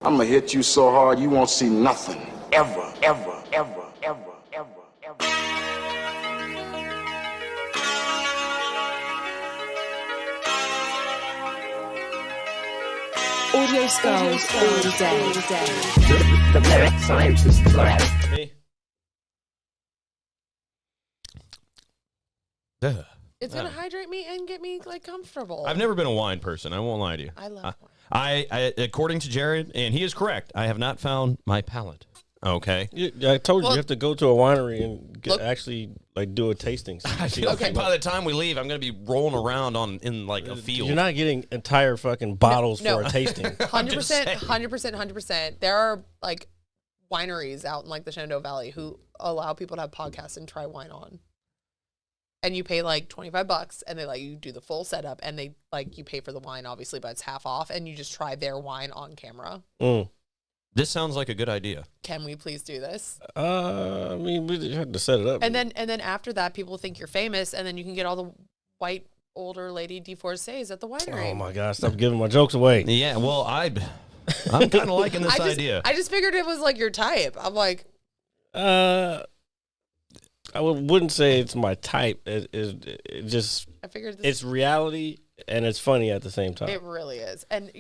I'm gonna hit you so hard you won't see nothing. Ever, ever, ever, ever, ever, ever. Audio skulls all day. The mad scientist lab. Me? Ugh. It's gonna hydrate me and get me like comfortable. I've never been a wine person. I won't lie to you. I love wine. I according to Jared, and he is correct, I have not found my palate. Okay. I told you have to go to a winery and actually like do a tasting. I feel like by the time we leave, I'm going to be rolling around in like a field. You're not getting entire fucking bottles for a tasting. 100%, 100%. There are like wineries out in like the Shenandoah Valley who allow people to have podcasts and try wine on. And you pay like $25 and they let you do the full setup and they like you pay for the wine obviously, but it's half off and you just try their wine on camera. This sounds like a good idea. Can we please do this? I mean, we just had to set it up. And then after that, people think you're famous, and then you can get all the white older lady divorcees at the winery. Oh my gosh, stop giving my jokes away. Yeah, well, I'm kind of liking this idea. I just figured it was like your type. I'm like, I wouldn't say it's my type. It just I figured it's reality and it's funny at the same time. It really is. And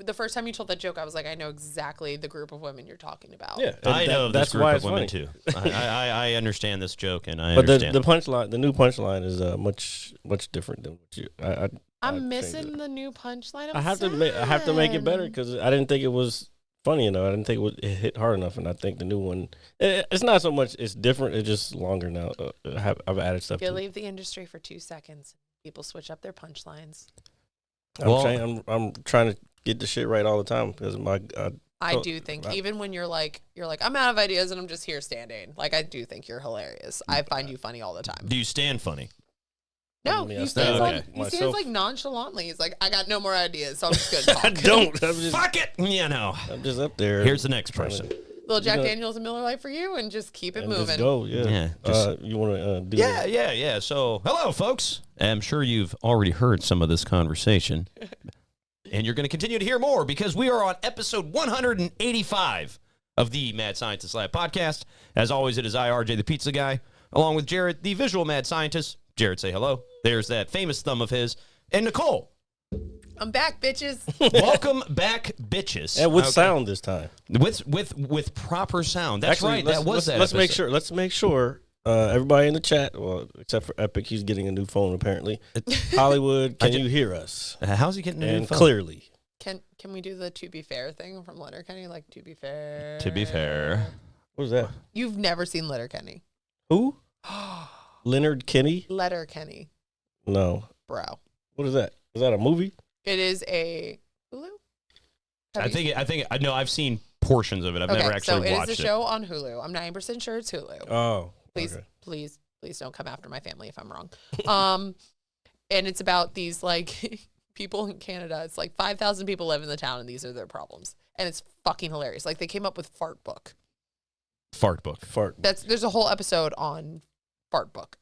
the first time you told that joke, I was like, I know exactly the group of women you're talking about. Yeah, I know that's this group why of it's women funny. too. I understand this joke, and I but understand. the punchline, the new punchline is much different than what you. I'm missing the new punchline. I have to make it better because I didn't think it was funny enough. I didn't think it hit hard enough, and I think the new one, it's not so much. It's different. It's just longer now. I've added stuff. You to leave the industry for 2 seconds. People switch up their punchlines. I'm trying to get the shit right all the time because I do think even when you're like I'm out of ideas and I'm just here standing. Like I do think you're hilarious. I find you funny all the time. Do you stand funny? No, Yeah, he stands okay. like nonchalantly. He's like, I got no more ideas, so I'm just gonna talk. I don't. Fuck it. You know. I'm just up there. Here's the next person. Little Jack Daniels and Miller Lite for you, and just keep it moving. Just go, yeah. You want to do? Yeah. So, hello, folks. I'm sure you've already heard some of this conversation, and you're going to continue to hear more because we are on episode 185 of the Mad Scientist Lab podcast. As always, it is I, RJ, the pizza guy, along with Jared, the visual mad scientist. Jared, say hello. There's that famous thumb of his, and Nicole. I'm back, bitches. Welcome back, bitches. And with sound this time. With proper sound. That's Actually, right. Let's make sure. Everybody in the chat, well, except for Epic, he's getting a new phone apparently. Hollywood, can you hear us? How's he getting a new and phone? Clearly. Can we do the to be fair thing from Letterkenny? Like to be fair. To be fair. What was that? You've never seen Letterkenny. Who? Leonard Kenny? Letterkenny. No. Bro. What is that? Is that a movie? It is a Hulu? I know I've seen portions of it. I've never actually watched it. So it is a show on Hulu. I'm 90% sure it's Hulu. Oh. Please don't come after my family if I'm wrong. And it's about these like people in Canada. It's like 5,000 people live in the town and these are their problems. And it's fucking hilarious. Like they came up with Fart Book. Fart Book. There's a whole episode on Fart Book.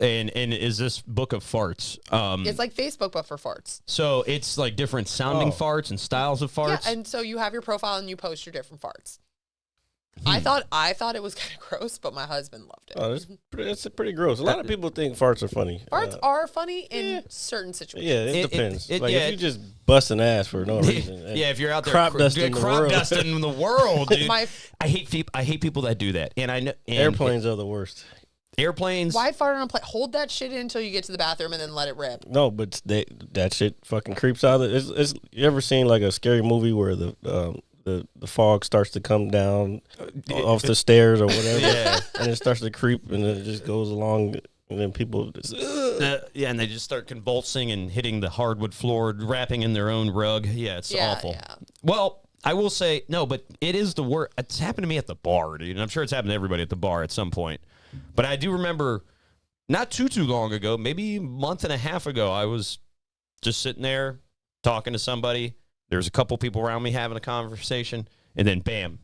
And is this book of farts? It's like Facebook, but for farts. So it's like different sounding farts and styles of farts. Yeah, and so you have your profile and you post your different farts. I thought it was kind of gross, but my husband loved it. Oh, it's pretty gross. A lot of people think farts are funny. Farts are funny in certain situations. Yeah, it depends. If you just bust an ass for no reason. If you're out there crop dusting the world, dude. I hate people that do that. And I know airplanes are the worst. Airplanes. Why fart on a plane? Hold that shit in until you get to the bathroom and then let it rip. No, but that shit fucking creeps out. You ever seen like a scary movie where the fog starts to come down off the stairs or whatever? Yeah. And it starts to creep and it just goes along and then people just... and they just start convulsing and hitting the hardwood floor, wrapping in their own rug. Yeah, it's awful. Yeah. Well, I will say, no, but it is the worst. It's happened to me at the bar, dude. And I'm sure it's happened to everybody at the bar at some point. But I do remember not too long ago, maybe a month and a half ago, I was just sitting there talking to somebody. There's a couple people around me having a conversation, and then bam,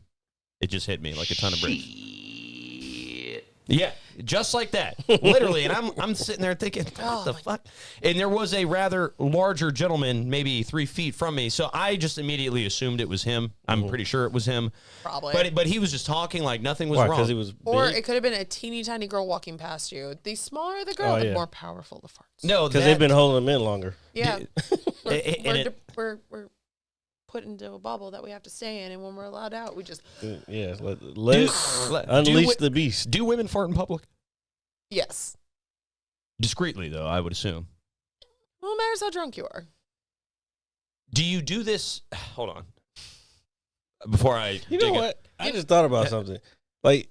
it just hit me like a ton of bricks. Yeah, just like that, literally. And I'm sitting there thinking, what the fuck? And there was a rather larger gentleman, maybe 3 feet from me, so I just immediately assumed it was him. I'm pretty sure it was him. Probably. But he was just talking like nothing was wrong. Because he was big? Or it could have been a teeny tiny girl walking past you. The smaller the girl, the more powerful the farts. No, because they've been holding them in longer. Yeah. We're we're put into a bubble that we have to stay in, and when we're allowed out, we just unleash the beast. Do women fart in public? yes. Discreetly, though, I would assume. Well, it matters how drunk you are. Do you do this? Hold on. Before I, you know what? I just thought about something. Like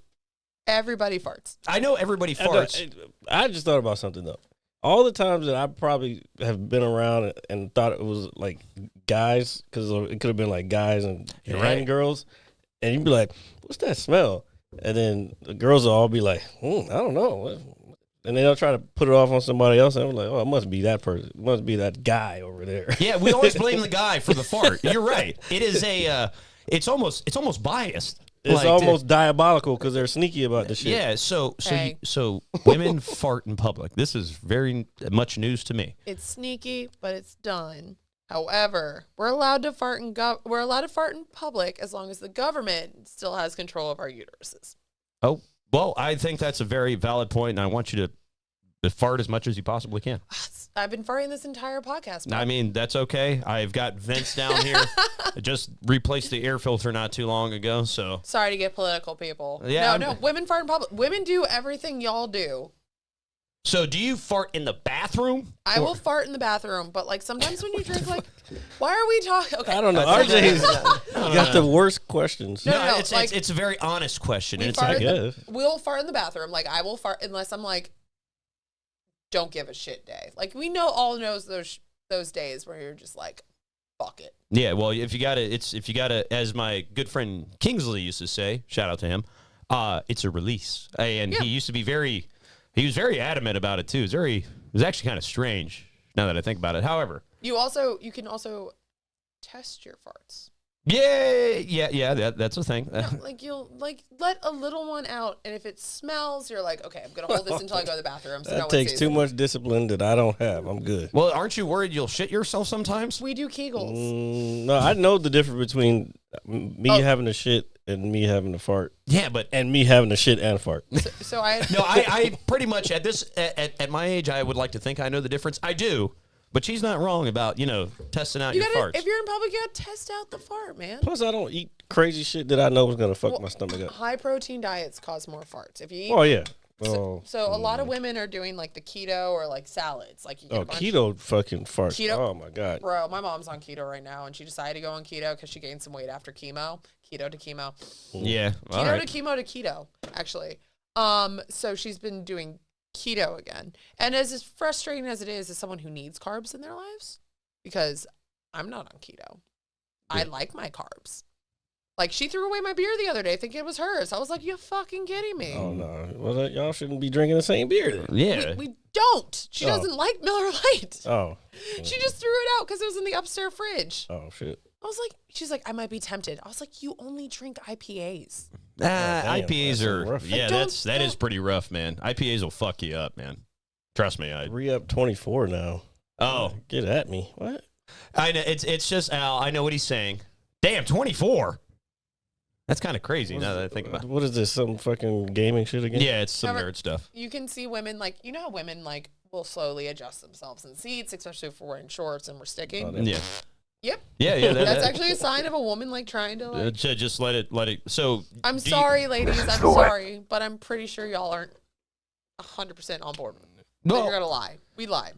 everybody farts. I know everybody farts. I just thought about something though. All the times that I probably have been around and thought it was like guys, because it could have been like guys and girls, and you'd be like, "What's that smell?" And then the girls will all be like, "I don't know," and they'll try to put it off on somebody else. And I'm like, "Oh, it must be that person. It must be that guy over there." Yeah, we always blame the guy for the fart. You're right. It is it's almost biased. It's almost diabolical because they're sneaky about the shit. Yeah, so women fart in public. This is very much news to me. It's sneaky, but it's done. However, we're allowed to fart in public as long as the government still has control of our uteruses. Oh, well, I think that's a very valid point, and I want you to fart as much as you possibly can. I've been farting this entire podcast. I mean, that's okay. I've got vents down here. I just replaced the air filter not too long ago, so. Sorry to get political, people. Yeah, No, women fart in public. Women do everything y'all do. So do you fart in the bathroom? I will fart in the bathroom, but like sometimes when you drink, like, why are we talking? Okay. I don't know. RJ's got the worst questions. No, it's a very honest question. We'll fart in the bathroom. Like I will fart unless I'm like, don't give a shit day. Like we all knows those days where you're just like, fuck it. Yeah, well, if you gotta, as my good friend Kingsley used to say, shout out to him, it's a release. And he was very adamant about it too. It was actually kind of strange now that I think about it. However, you can also test your farts. Yeah, that's a thing. No, like you'll let a little one out, and if it smells, you're like, okay, I'm gonna hold this until I go to the bathroom. So that takes too much discipline that I don't have. I'm good. Well, aren't you worried you'll shit yourself sometimes? We do Kegels. No, I know the difference between me having a shit and me having a fart. Yeah, and me having a shit and a fart. So I I pretty much at my age, I would like to think I know the difference. I do. But she's not wrong about, testing out your farts. If you're in public, you gotta test out the fart, man. Plus, I don't eat crazy shit that I know is going to fuck my stomach up. High protein diets cause more farts. If you eat, So a lot of women are doing like the keto or like salads. Like you get keto fucking farts. Keto, oh my God. Bro, my mom's on keto right now, and she decided to go on keto because she gained some weight after chemo. Keto to chemo. Yeah. Keto to chemo to keto, actually. So she's been doing keto again, and as frustrating as it is as someone who needs carbs in their lives, because I'm not on keto. I like my carbs. Like she threw away my beer the other day thinking it was hers. I was like, you fucking kidding me? Oh no. Well, y'all shouldn't be drinking the same beer then. Yeah. We don't. She doesn't like Miller Lite. Oh. She just threw it out because it was in the upstairs fridge. Oh shit. I was like, she's like, I might be tempted. I was like, you only drink IPAs. IPAs are rough. that is pretty rough, man. IPAs will fuck you up, man. Trust me. Re-up 24 now. Oh, get at me. What? I know it's just Al. I know what he's saying. Damn, 24. That's kind of crazy now that I think about it. What is this? Some fucking gaming shit again? Yeah, it's some nerd stuff. You can see women how women will slowly adjust themselves in seats, especially if we're wearing shorts and we're sticking. Oh, yeah. Yep. Yeah. That's actually a sign of a woman trying to just let it. So I'm sorry, ladies. I'm sorry, but I'm pretty sure y'all aren't 100% on board with it. No, you're gonna lie. We lie.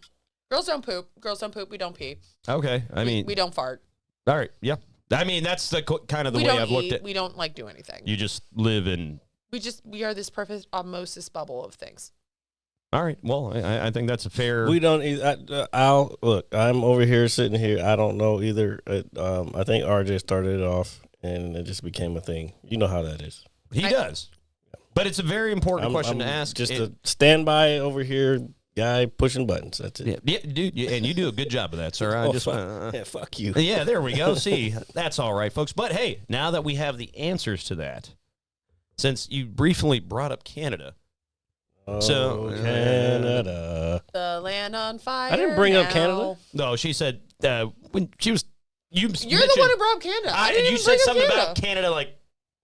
Girls don't poop. Girls don't poop. We don't pee. Okay. I mean, we don't fart. All right. Yeah. I mean, that's the kind of the way I've looked at. We don't do anything. You just live in. We are this perfect osmosis bubble of things. All right. Well, I think that's a fair. We don't. Look. I'm over here sitting here. I don't know either. I think RJ started it off, and it just became a thing. You know how that is. He does. But it's a very important question to ask. Just a standby over here guy pushing buttons. That's it. Yeah, dude, and you do a good job of that, sir. Fuck you. Yeah, there we go. See, that's all right, folks. But hey, now that we have the answers to that, since you briefly brought up Canada, So Canada. The land on fire. I didn't bring up now. Canada. no, she said when she was. You're the one who brought up Canada. I didn't you even said bring up something Canada. about Canada like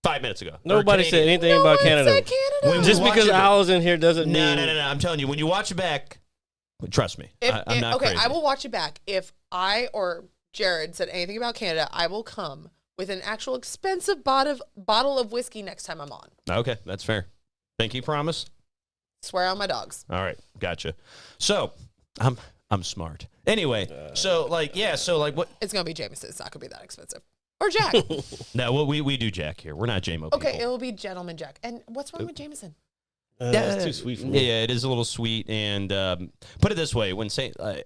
5 minutes ago. Nobody Or said anything No about one Canada. said Canada. When Just we because watch it- Owl's in here doesn't No, mean. no. I'm telling you, when you watch it back, trust me, I'm not okay, crazy. I will watch it back. If I or Jared said anything about Canada, I will come with an actual expensive bottle of whiskey next time I'm on. Okay, that's fair. Pinky promise. Swear on my dogs. All right, gotcha. So I'm smart. Anyway, so like what? It's gonna be Jameson. It's not gonna be that expensive. Or Jack. No, well, we do Jack here. We're not JMO people. Okay, it'll be Gentleman Jack. And what's wrong with Jameson? It's too sweet for me. Yeah, it is a little sweet. And put it this way: when I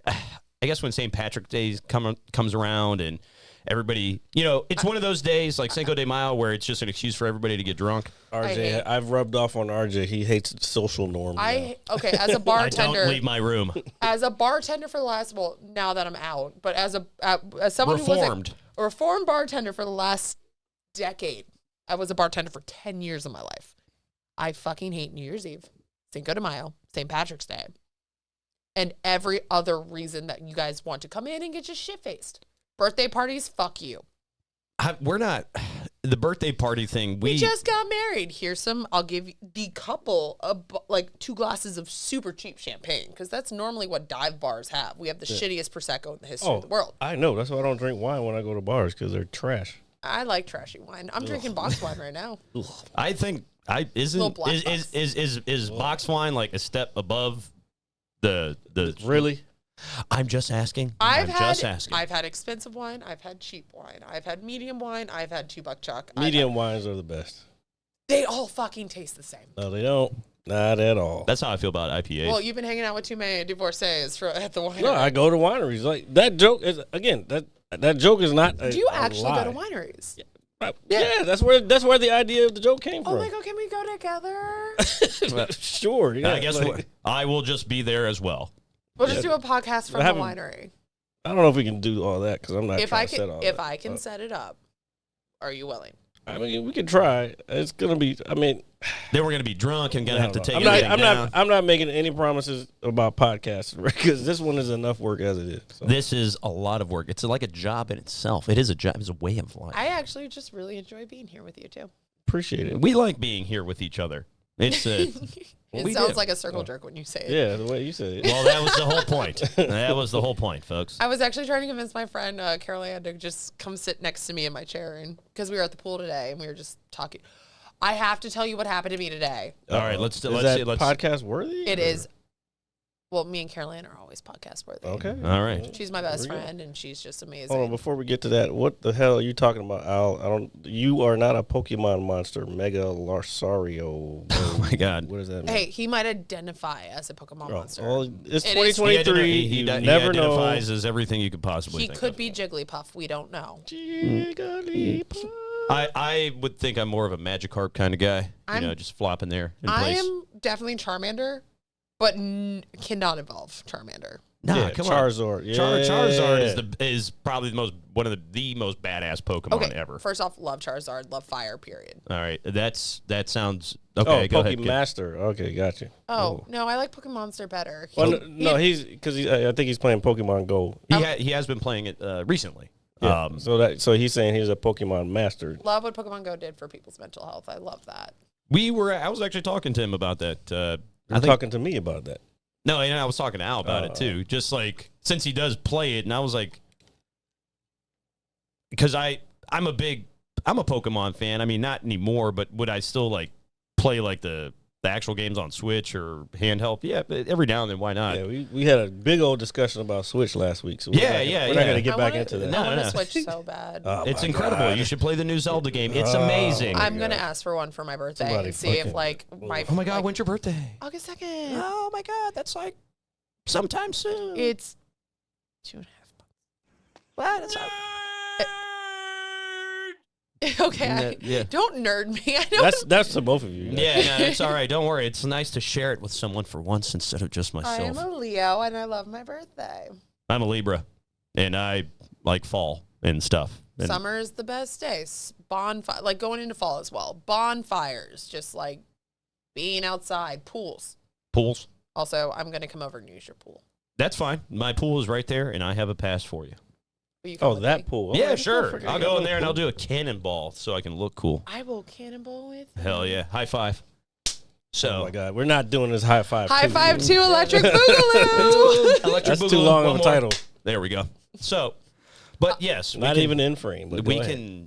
guess when St. Patrick's Day comes around, and everybody, it's one of those days like Cinco de Mayo where it's just an excuse for everybody to get drunk. RJ, I've rubbed off on RJ. He hates social norms. Okay, as a I bartender, don't leave my room. as a bartender for the last, well, now that I'm out, but as someone Reformed. who was a reformed bartender for the last decade, I was a bartender for 10 years of my life. I fucking hate New Year's Eve, Cinco de Mayo, St. Patrick's Day, and every other reason that you guys want to come in and get just shit-faced. Birthday parties, fuck you. We're not the birthday party thing. We just got married. I'll give the couple like 2 glasses of super cheap champagne because that's normally what dive bars have. We have the shittiest Prosecco in the history of the world. I know. That's why I don't drink wine when I go to bars because they're trash. I like trashy wine. I'm drinking box wine right now. I think Little black box. is box wine like a step above the Really? I'm just asking. I've asking. had expensive wine. I've had cheap wine. I've had medium wine. I've had $2 chuck. Medium wines are the best. They all fucking taste the same. No, they don't. Not at all. That's how I feel about IPAs. Well, you've been hanging out with too many divorcees at the winery. No, I go to wineries. Like that joke is again that joke is not. Do you actually go to wineries? Yeah, that's where the idea of the joke came from. Oh my god, can we go together? Sure. Yeah, I guess I will just be there as well. We'll just do a podcast from the winery. I don't know if we can do all that because I'm not. If I can set it up, are you willing? I mean, we can try. It's gonna be. I mean, then we're gonna be drunk and gonna have to take. I'm not making any promises about podcasts because this one is enough work as it is. So. This is a lot of work. It's like a job in itself. It is a job. It's a way of life. I actually just really enjoy being here with you too. Appreciate it. We like being here with each other. It's it sounds like a circle jerk when you say it. Yeah, the way you said it. Well, that was the whole point. That was the whole point, folks. I was actually trying to convince my friend Carol Ann to just come sit next to me in my chair, and because we were at the pool today and we were just talking. I have to tell you what happened to me today. All right, let's podcast worthy. It is. Well, me and Carol Ann are always podcast worthy. Okay. All right. She's my best friend, and she's just amazing. Hold on, before we get to that, what the hell are you talking about, Al? You are not a Pokemon monster, Mega Larsario. Oh my God. What does that mean? Hey, he might identify as a Pokemon monster. Well, it's It 2023. He never identifies as everything you could possibly He think could of. be Jigglypuff. We don't know. Jigglypuff. I would think I'm more of a Magikarp kind of guy. Just flopping there in I place. am definitely Charmander, but cannot evolve Charmander. Nah, Yeah, come Charizard. on. Yeah. Charizard is probably one of the most badass Pokemon Okay, ever. first off, love Charizard, love fire, period. All right, that sounds okay. Go ahead. Master. Okay, got you. Oh, no, I like Pokemon Monster better. Well, no, he's because I think he's playing Pokemon Go. He has been playing it recently. Yeah. So he's saying he's a Pokemon master. Love what Pokemon Go did for people's mental health. I love that. I was actually talking to him about that. You're talking to me about that. No, I was talking to Al about it too. Just like since he does play it, and I was like, because I'm a Pokemon fan. I mean, not anymore, but would I still like play like the actual games on Switch or handheld? Yeah, but every now and then, why not? Yeah, we had a big old discussion about Switch last week. So we're not going to get back into that. I want to No. Switch so bad. It's incredible. God. You should play the new Zelda game. It's amazing. I'm going to ask for one for my birthday Somebody and see if fucking- like my Oh my God, when's your birthday? August 2nd. Oh my God, that's like sometime soon. It's 2.5 months. Well, that's Okay, Yeah. don't nerd me. I know That's to both of you. Yeah, no, it's all right. Don't worry. It's nice to share it with someone for once instead of just I myself. am a Leo and I love my birthday. I'm a Libra, and I like fall and stuff. And Summer is the best day. Bonfire, like going into fall as well. Bonfires, just like being outside. Pools. Pools. Also, I'm going to come over and use your pool. That's fine. My pool is right there, and I have a pass for you. Will you come with me? Pool. Yeah, Alright, sure. go I'll go in there and I'll do a cannonball so I can look cool. I will cannonball with you. Hell yeah. High five. So, Oh my God, we're not doing this high five. High too. five to Electric Boogaloo. Electric That's Boogaloo, too long one of a more. title. There we go. So, but yes, Not even in frame. But we go ahead.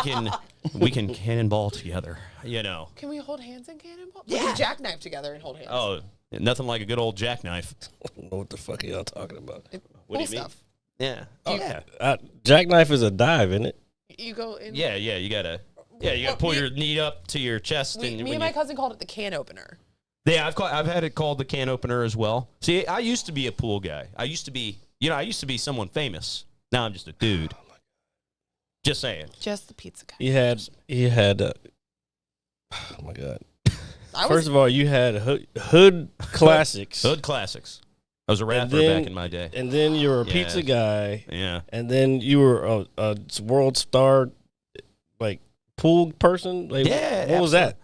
can we can cannonball together. You know. Can we hold hands and cannonball? Yeah. We can jackknife together and hold hands. Oh, nothing like a good old jackknife. I don't know what the fuck are y'all talking about? What do you mean? stuff. Yeah. Oh, yeah. Jackknife is a dive, isn't it? You go in. Yeah. You gotta pull your knee up to your chest. Me and my cousin called it the can opener. Yeah, I've had it called the can opener as well. See, I used to be a pool guy. I used to be someone famous. Now I'm just a dude. Just saying. Just the pizza guy. He had. Oh my God. I was, First of all, you had hood classics. Hood classics. I was a rapper back in my day. And then you were a Yeah. pizza guy. Yeah. And then you were a world star, like, pool person. Like, Yeah. What was that?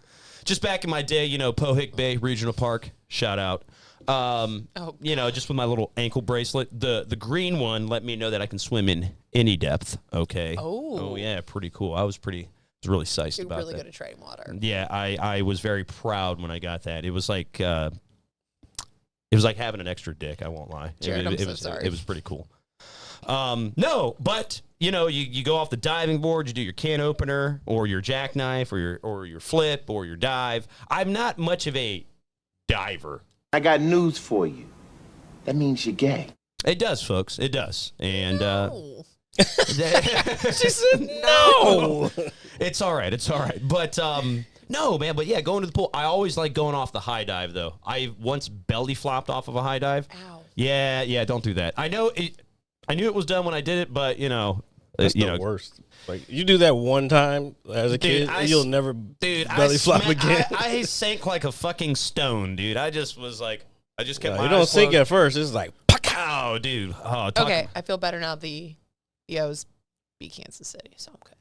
Just back in my day, Pohick Bay Regional Park. Shout out. Just with my little ankle bracelet. The green one let me know that I can swim in any depth. Okay. Oh. Yeah, pretty cool. I was really psyched you're about really that. good at treading water. Yeah, I was very proud when I got that. It was like having an extra dick. I won't lie. Jared, I'm so sorry. It was pretty cool. No, but you go off the diving board, you do your can opener or your jackknife or your flip or your dive. I'm not much of a diver. I got news for you. That means you're gay. It does, folks. It does. And No. She said no. It's all right. It's all right. But no, man. But yeah, going to the pool. I always like going off the high dive, though. I once belly flopped off of a high dive. Ow. Yeah. Don't do that. I knew it was done when I did it, but That's the worst. Like, you do that one time as a kid, you'll never belly flop again. I sank like a fucking stone, dude. I just was like, I just kept my you don't eyes sink closed. at first. It's like, Oh, dude. Oh, Okay, I feel better now. The O's beat Kansas City, so I'm good.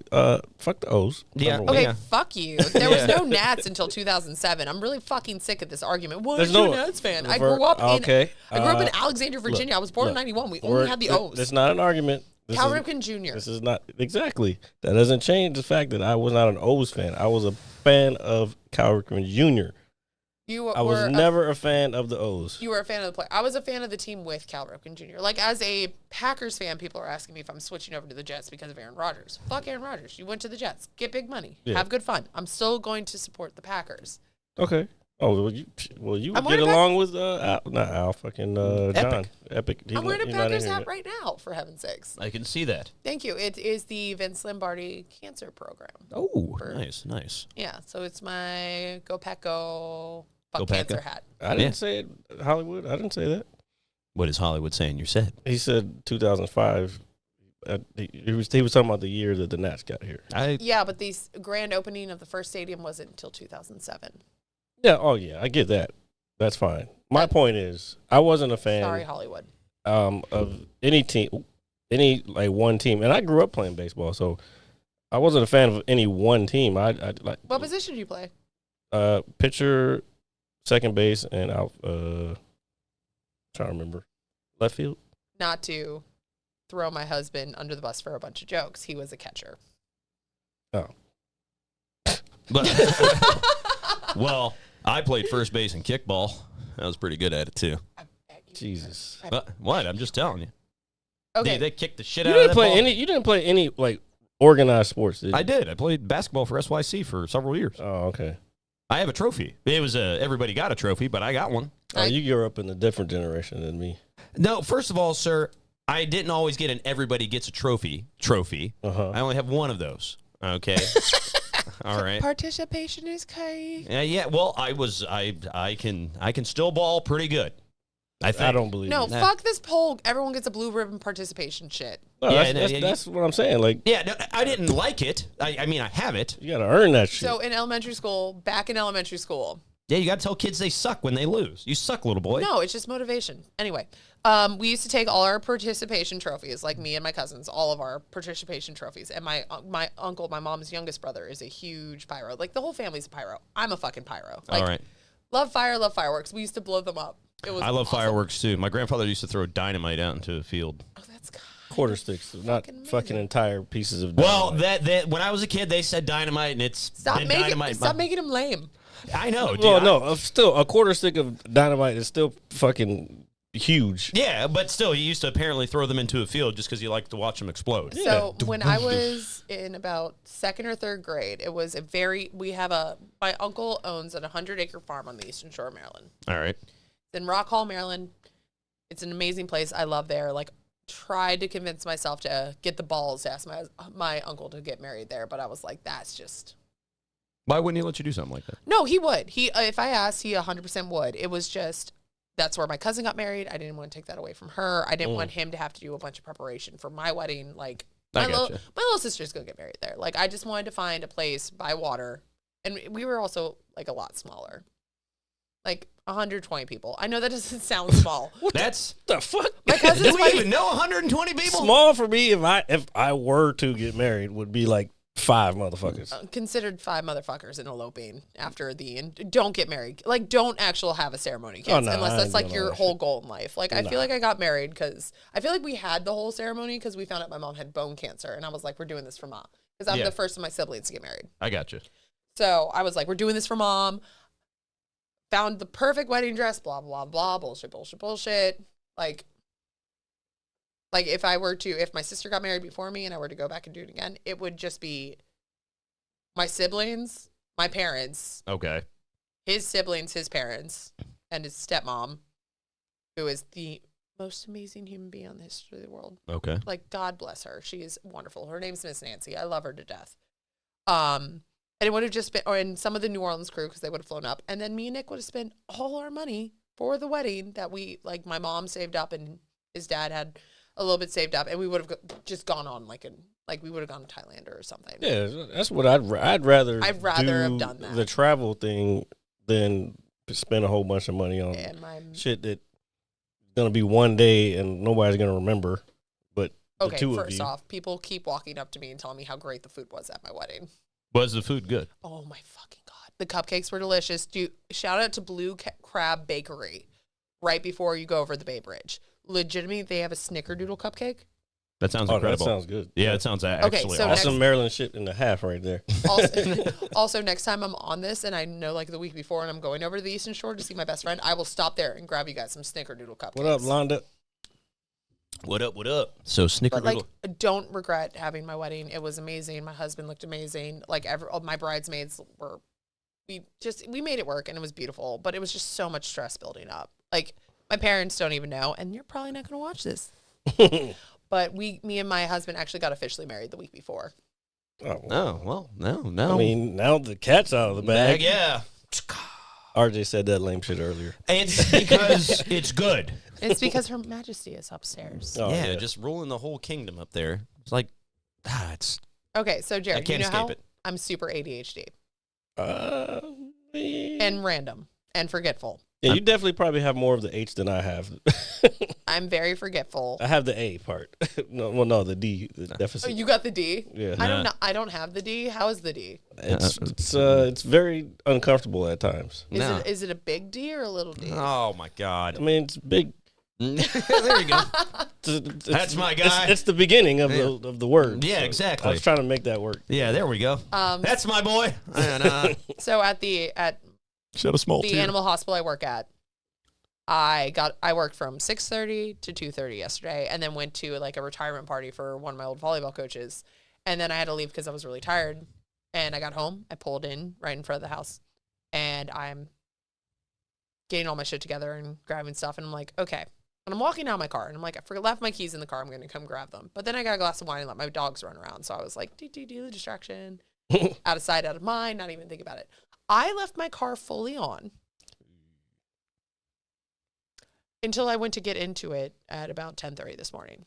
okay, fuck the O's. Yeah. Number one. Okay, Yeah. fuck you. There was no Nats until 2007. I'm really fucking sick of this argument. Well, There's you're no a Nats fan. I revert- grew up in okay, Alexandria, Virginia. I was born in look, 91. We only had the O's. It's not an argument. Cal Ripken Jr. This is not exactly. That doesn't change the fact that I was not an O's fan. I was a fan of Cal Ripken Jr. I was never a fan of the O's. You were a fan of the player. I was a fan of the team with Cal Ripken Jr. Like, as a Packers fan, people are asking me if I'm switching over to the Jets because of Aaron Rodgers. Fuck Aaron Rodgers. You went to the Jets. Get big money. Yeah. Have good fun. I'm still going to support the Packers. Okay. Oh, well, you I'm would get wearing a along with fucking John. Epic. I'm wearing a he's not in Packers here hat yet. right now, for heaven's sakes. I can see that. Thank you. It is the Vince Lombardi Cancer Program. Oh, nice. Yeah, so it's my Go Pack Go Fuck Go Pack Cancer Go. hat. I didn't say it, Hollywood. I didn't say that. What is Hollywood saying? You said. He said 2005. He was talking about the year that the Nats got here. Yeah, but the grand opening of the first stadium wasn't until 2007. Yeah. Oh, yeah. I get that. That's fine. My point is, I wasn't a fan. Sorry, Hollywood. Of any team, any like one team, and I grew up playing baseball, so I wasn't a fan of any one team. I like. What position do you play? Pitcher, second base, and out. Trying to remember, left field. Not to throw my husband under the bus for a bunch of jokes. He was a catcher. Oh, But well, I played first base and kickball. I was pretty good at it too. I bet you Jesus! What? I'm just telling you. Okay. They kicked the shit You out of didn't that play ball. any. You didn't play any like organized sports, did you? I did. I played basketball for SYC for several years. Oh, okay. I have a trophy. It was everybody got a trophy, but I got one. Oh, you grew up in a different generation than me. No, first of all, sir, I didn't always get an everybody gets a trophy. Uh-huh. I only have one of those. Okay. All right. Participation is key. Yeah. Well, I can still ball pretty good. I think. I don't believe No, it. fuck this poll. Everyone gets a blue ribbon participation shit. No, Yeah, that's what I'm saying. Like, Yeah, no, I didn't like it. I mean, I have it. you got to earn that shit. So in elementary school, back in elementary school, Yeah, you got to tell kids they suck when they lose. You suck, little boy. no, it's just motivation. Anyway, We used to take all our participation trophies, like me and my cousins, all of our participation trophies. And my uncle, my mom's youngest brother, is a huge pyro. Like, the whole family's a pyro. I'm a fucking pyro. Like, All right. love fire, love fireworks. We used to blow them up. It was I love awesome. fireworks too. My grandfather used to throw dynamite out into a field. Oh, that's Quarter sticks, not amazing. fucking entire pieces of Well, dynamite. that when I was a kid, they said dynamite, and it's Stop been making dynamite. stop making him lame. I know. Dude, Well, no, still, a quarter stick of dynamite is still fucking huge. Yeah, but still, he used to apparently throw them into a field just because he liked to watch them explode. So when I was in about 2nd or 3rd grade, it was my uncle owns a 100-acre farm on the eastern shore of Maryland. All right. It's in Rock Hall, Maryland. It's an amazing place. I love there. Like, tried to convince myself to get the balls to ask my uncle to get married there, but I was like, that's just... Why wouldn't he let you do something like that? No, he would. If I asked, he 100% would. It was just, that's where my cousin got married. I didn't want to take that away from her. I didn't want him to have to do a bunch of preparation for my wedding. Like, I my gotcha. little sister's going to get married there. Like, I just wanted to find a place by water. And we were also, like, a lot smaller. Like, 120 people. I know that doesn't sound small. That's The fuck? My cousin's do we wedding- even know 120 people? Small for me, if I were to get married, would be like 5 motherfuckers. Considered 5 motherfuckers in eloping after and don't get married. Like, don't actually have a ceremony, kids, Oh, no, unless I that's ain't like doing your all that whole shit. goal in life. Like, I No. feel like I got married because I feel like we had the whole ceremony because we found out my mom had bone cancer, and I was like, we're doing this for mom because I'm Yeah. the first of my siblings to get married. I got you. So I was like, we're doing this for mom. Found the perfect wedding dress. Blah blah blah. Bullshit. Bullshit. Bullshit. Like if my sister got married before me and I were to go back and do it again, it would just be my siblings, my parents, Okay. his siblings, his parents, and his stepmom, who is the most amazing human being on the history of the world. Okay. Like, God bless her. She is wonderful. Her name's Miss Nancy. I love her to death. And it would have just been, and some of the New Orleans crew, because they would have flown up. And then me and Nick would have spent all our money for the wedding that my mom saved up and his dad had a little bit saved up. And we would have just gone on we would have gone to Thailand or something. Yeah, that's what I'd rather. I'd rather have done that. The travel thing than spend a whole bunch of money on And shit that gonna be one day and nobody's gonna remember. But the okay, two of first you. off, people keep walking up to me and telling me how great the food was at my wedding. Was the food good? Oh my fucking God. The cupcakes were delicious. Shout out to Blue Crab Bakery right before you go over the Bay Bridge. Legitimately, they have a snickerdoodle cupcake. That sounds Oh, that incredible. sounds good. Yeah, it sounds actually so awesome. That's next- some Maryland shit in the half right there. Also, next time I'm on this and I know like the week before and I'm going over to the Eastern Shore to see my best friend, I will stop there and grab you guys some snickerdoodle cupcakes. What up, Londa? What up? What up? So But like, snickerdoodle. don't regret having my wedding. It was amazing. My husband looked amazing. Like all my bridesmaids we made it work and it was beautiful, but it was just so much stress building up. Like, my parents don't even know, and you're probably not going to watch this. But me and my husband actually got officially married the week before. Oh, Oh, well, no. I mean, now the cat's out of the bag. Yeah. RJ said that lame shit earlier. It's because it's good. It's because Her Majesty is upstairs. Oh, yeah, just ruling the whole kingdom up there. It's like, it's. Okay, so Jared, I can't you know how escape it. I'm super ADHD Yeah, and random and forgetful. you definitely probably have more of the H than I have. I'm very forgetful. I have the A part. No, the D, the Oh, deficit. you got the D? Yeah. I don't know. I don't have the D. How is the D? It's very uncomfortable at times. No. Is it a big D or a little D? Oh, my God. I mean, it's big. there you go. That's my guy. It's the beginning of the word. Yeah, so exactly. I was trying to make that work. Yeah, there we go. That's my boy. And, So at shed a small the animal hospital I work at, I worked from 6:30 to 2:30 yesterday, and then went to like a retirement party for one of my old volleyball coaches, and then I had to leave because I was really tired. And I got home, I pulled in right in front of the house, and I'm getting all my shit together and grabbing stuff, and I'm like, okay. And I'm walking out of my car, and I'm like, I left my keys in the car. I'm going to come grab them. But then I got a glass of wine and let my dogs run around. So I was like, do the distraction. Out of sight, out of mind, not even think about it. I left my car fully on until I went to get into it at about 10:30 this morning.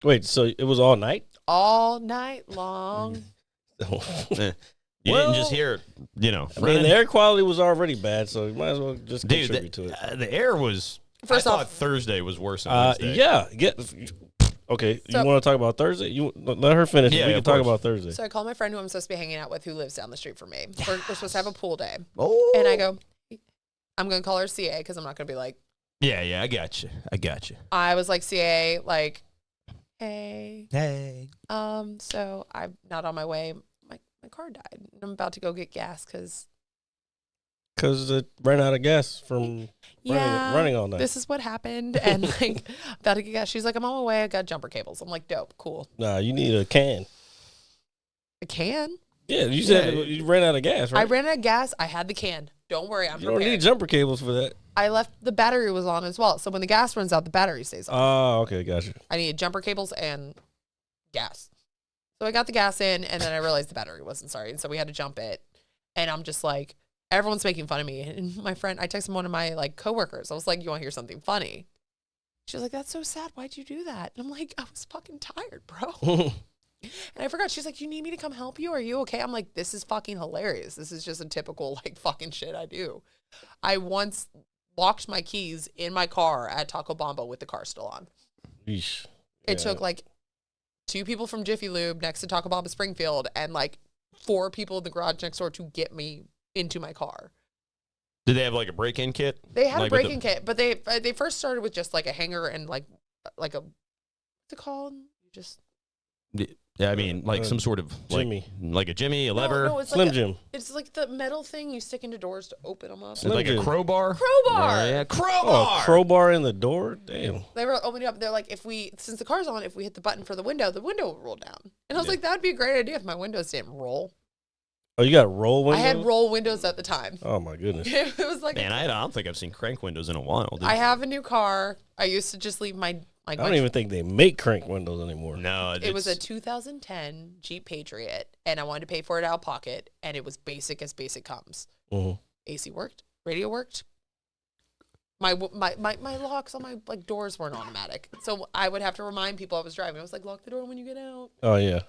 Wait, so it was all night? All night long. you didn't just hear it, I mean, the air quality was already bad, so you might as well just Dude, contribute to it. the air was First I off, thought Thursday was worse than Wednesday. Yeah. Okay, So- you want to talk about Thursday? You let her finish. Yeah, we can of talk course. about Thursday. so I call my friend who I'm supposed to be hanging out with, who lives down the street from me. We're supposed to have a pool day, Oh. and I go, I'm gonna call her CA because I'm not gonna be like, Yeah, I got you. I was like, CA, like, hey, Hey. so I'm not on my way. My car died. I'm about to go get gas because It ran out of gas from running all night. This is what happened, and like about to get gas. She's like, I'm on my way. I got jumper cables. I'm like, dope, cool. Nah, you need a can. A can? Yeah, you said you ran out of gas, right? I ran out of gas. I had the can. Don't worry, I'm You don't prepared. need jumper cables for that. I left the battery was on as well. So when the gas runs out, the battery stays on. Oh, okay, gotcha. I needed jumper cables and gas. So I got the gas in, and then I realized the battery wasn't starting. So we had to jump it. And I'm just like, everyone's making fun of me. And my friend, I texted one of my like coworkers. I was like, you want to hear something funny? She was like, that's so sad. Why'd you do that? And I'm like, I was fucking tired, bro. And I forgot. She's like, you need me to come help you? Are you okay? I'm like, this is fucking hilarious. This is just a typical like fucking shit I do. I once locked my keys in my car at Taco Bamba with the car still on. Yeesh. It took like 2 people from Jiffy Lube next to Taco Bamba Springfield and like 4 people in the garage next door to get me into my car. Did they have like a break-in kit? They had Like a break-in kit, but they first started with just like a hanger and like a what's it called? You just Yeah, I mean, like some sort of Jimmy. like a Jimmy, a lever, No, it's Slim like Jim. It's like the metal thing you stick into doors to open them up. like a Jim. crowbar. Crowbar. Yeah, crowbar. Oh, crowbar in the door? Damn. They were opening up. They're like, since the car's on, if we hit the button for the window will roll down. And I was like, that'd be a great idea if my windows didn't roll. Oh, you got roll windows? I had roll windows at the time. Oh, my goodness. It was like, Man, I don't think I've seen crank windows in a while. Dude. I have a new car. I used to just leave my I don't even think they make crank windows anymore. No, It was a 2010 Jeep Patriot, and I wanted to pay for it out of pocket, and it was basic as basic comes. Mhm. AC worked, radio worked. My locks on my like doors weren't automatic, so I would have to remind people I was driving. I was like, lock the door when you get out. Oh, yeah.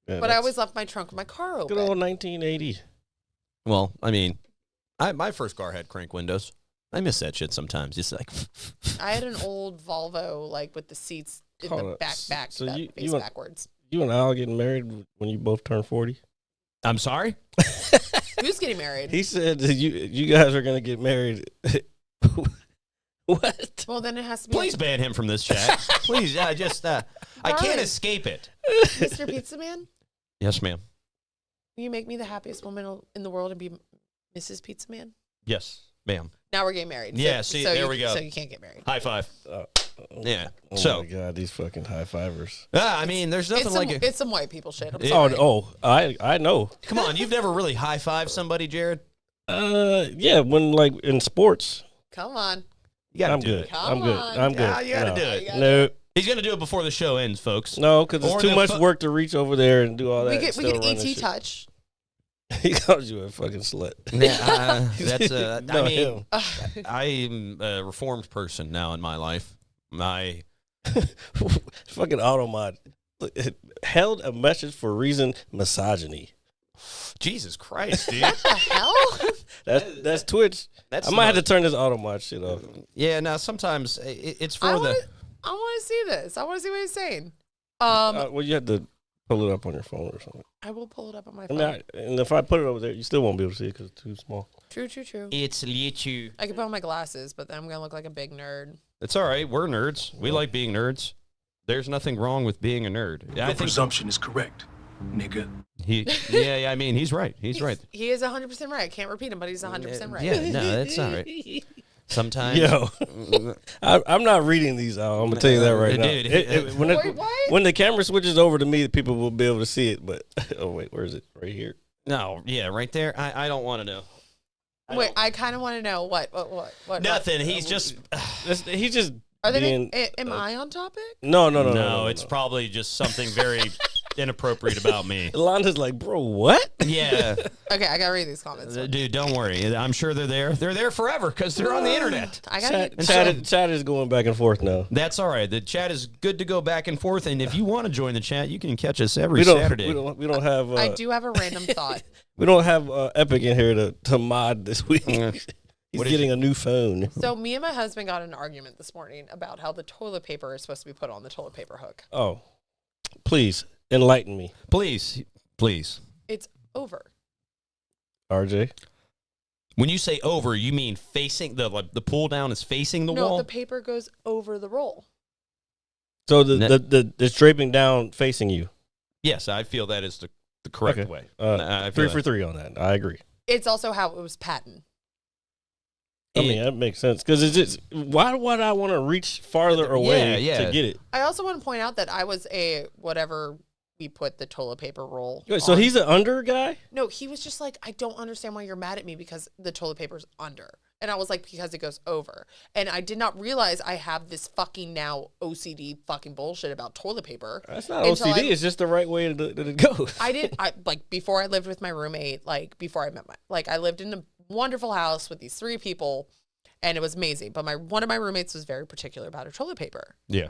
But I always left my trunk of my car open. Good old 1980. Well, I mean, my first car had crank windows. I miss that shit sometimes. Just like I had an old Volvo, like with the seats in Hold the up. back, So that you face went- backwards. You and Al getting married when you both turned 40? I'm sorry. Who's getting married? He said that you guys are going to get married. What? Well, then it has to be Please ban him from this chat. Please, I can't Darling. escape it. Mr. Pizza Man. Yes, ma'am. Will you make me the happiest woman in the world and be Mrs. Pizza Man? Yes, ma'am. Now we're getting married. Yeah, see, there we go. So you can't get married. High five. Yeah. Oh, So, my God, these fucking high fivers. I mean, there's nothing like it. It's some white people shit. I'm Yeah. sorry. I know. Come on, you've never really high fived somebody, Jared. Yeah, when like in sports. Come on. You gotta I'm do good. it. Come I'm good. on. I'm good. Yeah, you gotta No. do it. You gotta No, He's gonna do it before the show ends, folks. no, because Or it's too the much fu- work to reach over there and do all that. We and get still run ET this shit. touch. He calls you a fucking slut. Yeah, that's No, I mean, him. I'm a reformed person now in my life. Fucking automod it held a message for reason misogyny. Jesus Christ, dude. What the hell? That's Twitch. That's I might have to turn this automod shit off. Yeah, now sometimes it's for I the. want to see this. I want to see what he's saying. Well, you have to pull it up on your phone or something. I will pull it up on my I phone. mean, and if I put it over there, you still won't be able to see it because it's too small. True. It's YouTube. I can put on my glasses, but then I'm gonna look like a big nerd. It's all right. We're nerds. We like being nerds. There's nothing wrong with being a nerd. I Your think presumption is correct, nigga. yeah. I mean, he's right. He's right. He is 100% right. I can't repeat him, but he's 100% right. Yeah, no, that's all right. Sometimes, Yo, I'm not reading these out. I'm gonna tell you that right now. Dude, Wait, what? When the camera switches over to me, people will be able to see it. But oh wait, where is it? Right here. no, yeah, right there. I don't want to know. Wait, I kind of want to know what. Nothing. He's just He's just Are they? being. Am I on topic? No. It's probably just something very inappropriate about me. Londa's like, bro, what? Yeah, Okay, I gotta read these comments. dude, don't worry. I'm sure they're there. They're there forever because they're on the internet. I gotta. Chat is going back and forth now. That's all right. The chat is good to go back and forth, and if you want to join the chat, you can catch us every Saturday. We don't have. I do have a random thought. We don't have Epic in here to mod this week. Mm. He's getting a new phone. So me and my husband got in an argument this morning about how the toilet paper is supposed to be put on the toilet paper hook. Oh, please enlighten me. Please. It's over. RJ? When you say over, you mean facing the pull down is facing the wall? No, the paper goes over the roll. So it's draping down facing you. Yes, I feel that is the correct way. I feel 3 for 3 on that. I agree. It's also how it was patented. I mean, that makes sense. Because it's just, why would I want to reach farther away to get it? I also want to point out that I was a whatever we put the toilet paper roll Wait, so on. he's an under guy? No, he was just like, I don't understand why you're mad at me because the toilet paper's under. And I was like, because it goes over. And I did not realize I have this fucking now OCD fucking bullshit about toilet paper. That's not OCD. It's just the right way that it goes. Before I lived with my roommate, before I met I lived in a wonderful house with these 3 people and it was amazing. But one of my roommates was very particular about her toilet paper. Yeah.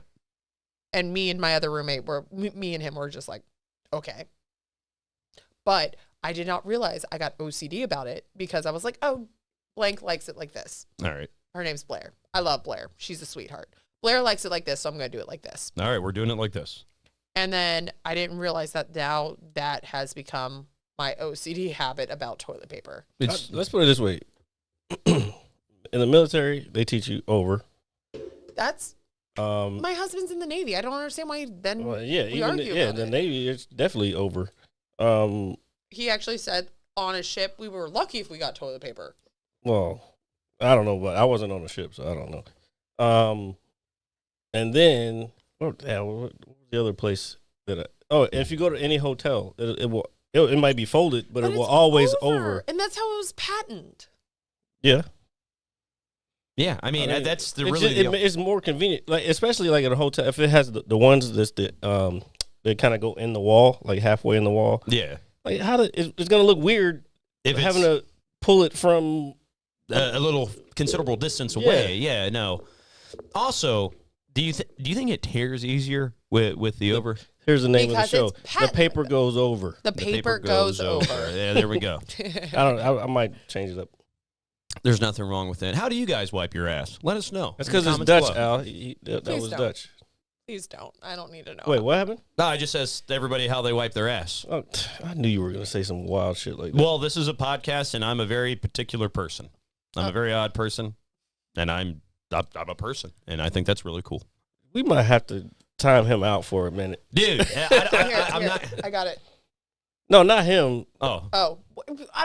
And me and my other roommate me and him were just like, okay. But I did not realize I got OCD about it because I was like, oh, blank likes it like this. All right. Her name's Blair. I love Blair. She's a sweetheart. Blair likes it like this, so I'm going to do it like this. All right, we're doing it like this. And then I didn't realize that now that has become my OCD habit about toilet paper. Let's put it this way. In the military, they teach you over. That's my husband's in the Navy. I don't understand why then we argue about the it. Navy, it's definitely over. He actually said on a ship, we were lucky if we got toilet paper. Well, I don't know, but I wasn't on the ship, so I don't know. And then what was the other place if you go to any hotel, it might be folded, but it will always over. And that's how it was patented. Yeah. Yeah, I mean that's it's more convenient, especially at a hotel if it has the ones that kind of go in the wall, halfway in the wall. Yeah, it's gonna look weird if having to pull it from a little considerable distance away. Yeah, no. Also, do you think it tears easier with the over? Here's the name of the show. The paper goes over. The paper goes over. Yeah, there we go. I might change it up. There's nothing wrong with it. How do you guys wipe your ass? Let us know. That's because it's Dutch, Al. That was don't. Dutch. Please don't. I don't need to know. Wait, what happened? No, I just asked everybody how they wipe their ass. Oh, I knew you were going to say some wild shit like that. Well, this is a podcast, and I'm a very particular person. I'm a very odd person, and I'm a person, and I think that's really cool. We might have to time him out for a minute. Dude, I'm not. I got it. No, not him. Oh,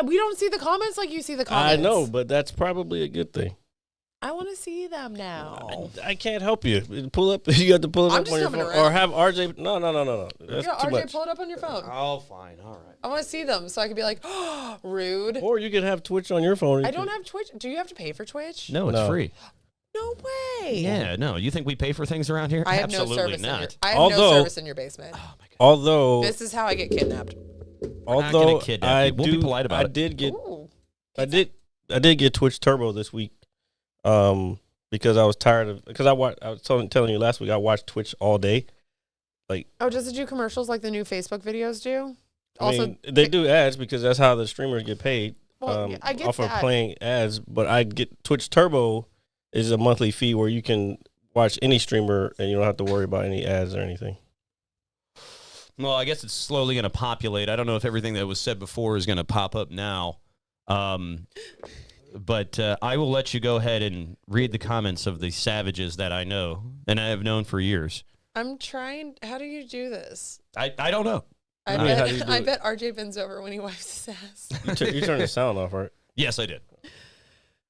we don't see the comments like you see the comments. I know, but that's probably a good thing. I want to see them now. I can't help you. Pull up. You got to pull it up on your phone, or have RJ. No. That's too RJ, much. pull it up on your phone. Oh, fine. All right. I want to see them so I can be like, oh, rude. Or you could have Twitch on your phone. I don't have Twitch. Do you have to pay for Twitch? No, it's free. No way. Yeah, no. You think we pay for things around here? I have Absolutely no service. not. I have no service in your basement. Oh my god. Although this is how I get kidnapped. Although we'll be polite about it. I did get Twitch Turbo this week, because I was tired of I was telling you last week I watched Twitch all day. Does it do commercials like the new Facebook videos do? They do ads because that's how the streamers get paid. Well, I get off that. of playing ads, but I get Twitch Turbo is a monthly fee where you can watch any streamer and you don't have to worry about any ads or anything. Well, I guess it's slowly going to populate. I don't know if everything that was said before is going to pop up now. But I will let you go ahead and read the comments of the savages that I know and I have known for years. I'm trying. How do you do this? I don't know. I bet RJ bends over when he wipes his ass. You turn the sound off, right? Yes, I did.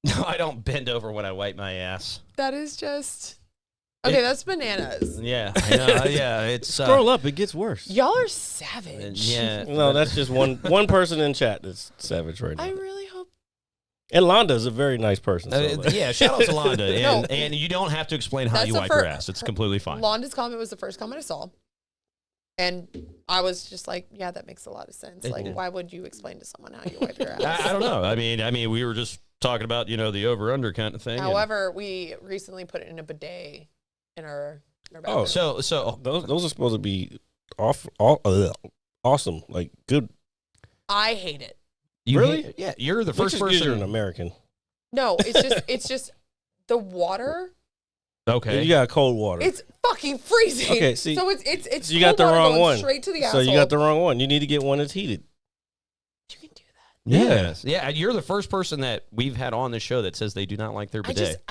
No, I don't bend over when I wipe my ass. That is just... Okay, that's bananas. Yeah, I know. Yeah, it's... Scroll up, it gets worse. Y'all are savage. Yeah. No, that's just one person in chat that's savage right now. I really hope... And Londa's a very nice person. Yeah, shout out to Londa. And you don't have to explain how you wipe your ass. It's completely fine. Londa's comment was the first comment I saw. And I was just like, yeah, that makes a lot of sense. Why would you explain to someone how you wipe your ass? I don't know. I mean, we were just talking about, the over-under kind of thing. However, we recently put it in a bidet in our bathroom. Oh, so those are supposed to be awesome, good. I hate it. Really? Yeah, you're the first person. You're an American. No, it's just the water. Okay. You got cold water. It's fucking freezing. Okay, see, so it's so you got the cold water wrong going one. straight to the So asshole. you got the wrong one. You need to get one that's heated. You can do that. Yes. Yeah, you're the first person that we've had on this show that says they do not like their bidet.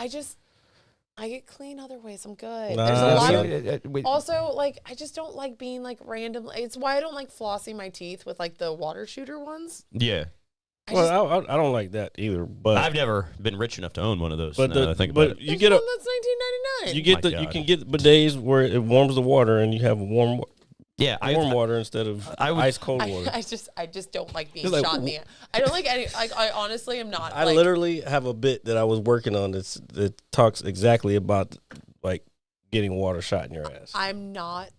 I get clean other ways. I'm good. Nah, There's a lot that's of also like I just don't like being like random. It's why I don't like flossing my teeth with like the water shooter ones. Yeah. I don't like that either. But I've never been rich enough to own one of those. But now that I think about it. you get one that's $19.99. you get My you God. can get bidets where it warms the water and you have warm water instead of ice cold water. I just don't like being It's like, shot in the ass. I don't like any. Like I honestly am not. I like, literally have a bit that I was working on that talks exactly about like getting water shot in your ass. I'm not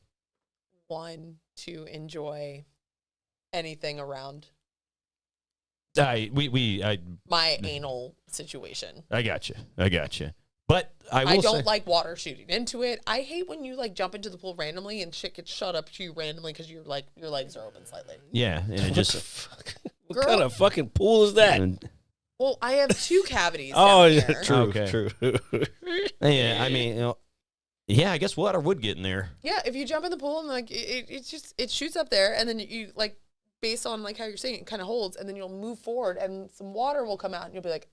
one to enjoy anything around my anal situation. I got you. But I will I don't say, like water shooting into it. I hate when you like jump into the pool randomly and shit gets shot up to you randomly because you're like your legs are open slightly. yeah, and it just What kind of fucking pool is that? Well, I have 2 cavities. Oh, down yeah, here. true, Okay. true. yeah, I mean, yeah, I guess water would get in there. Yeah, if you jump in the pool and like it shoots up there, and then you like based on like how you're saying it kind of holds, and then you'll move forward, and some water will come out, and you'll be like,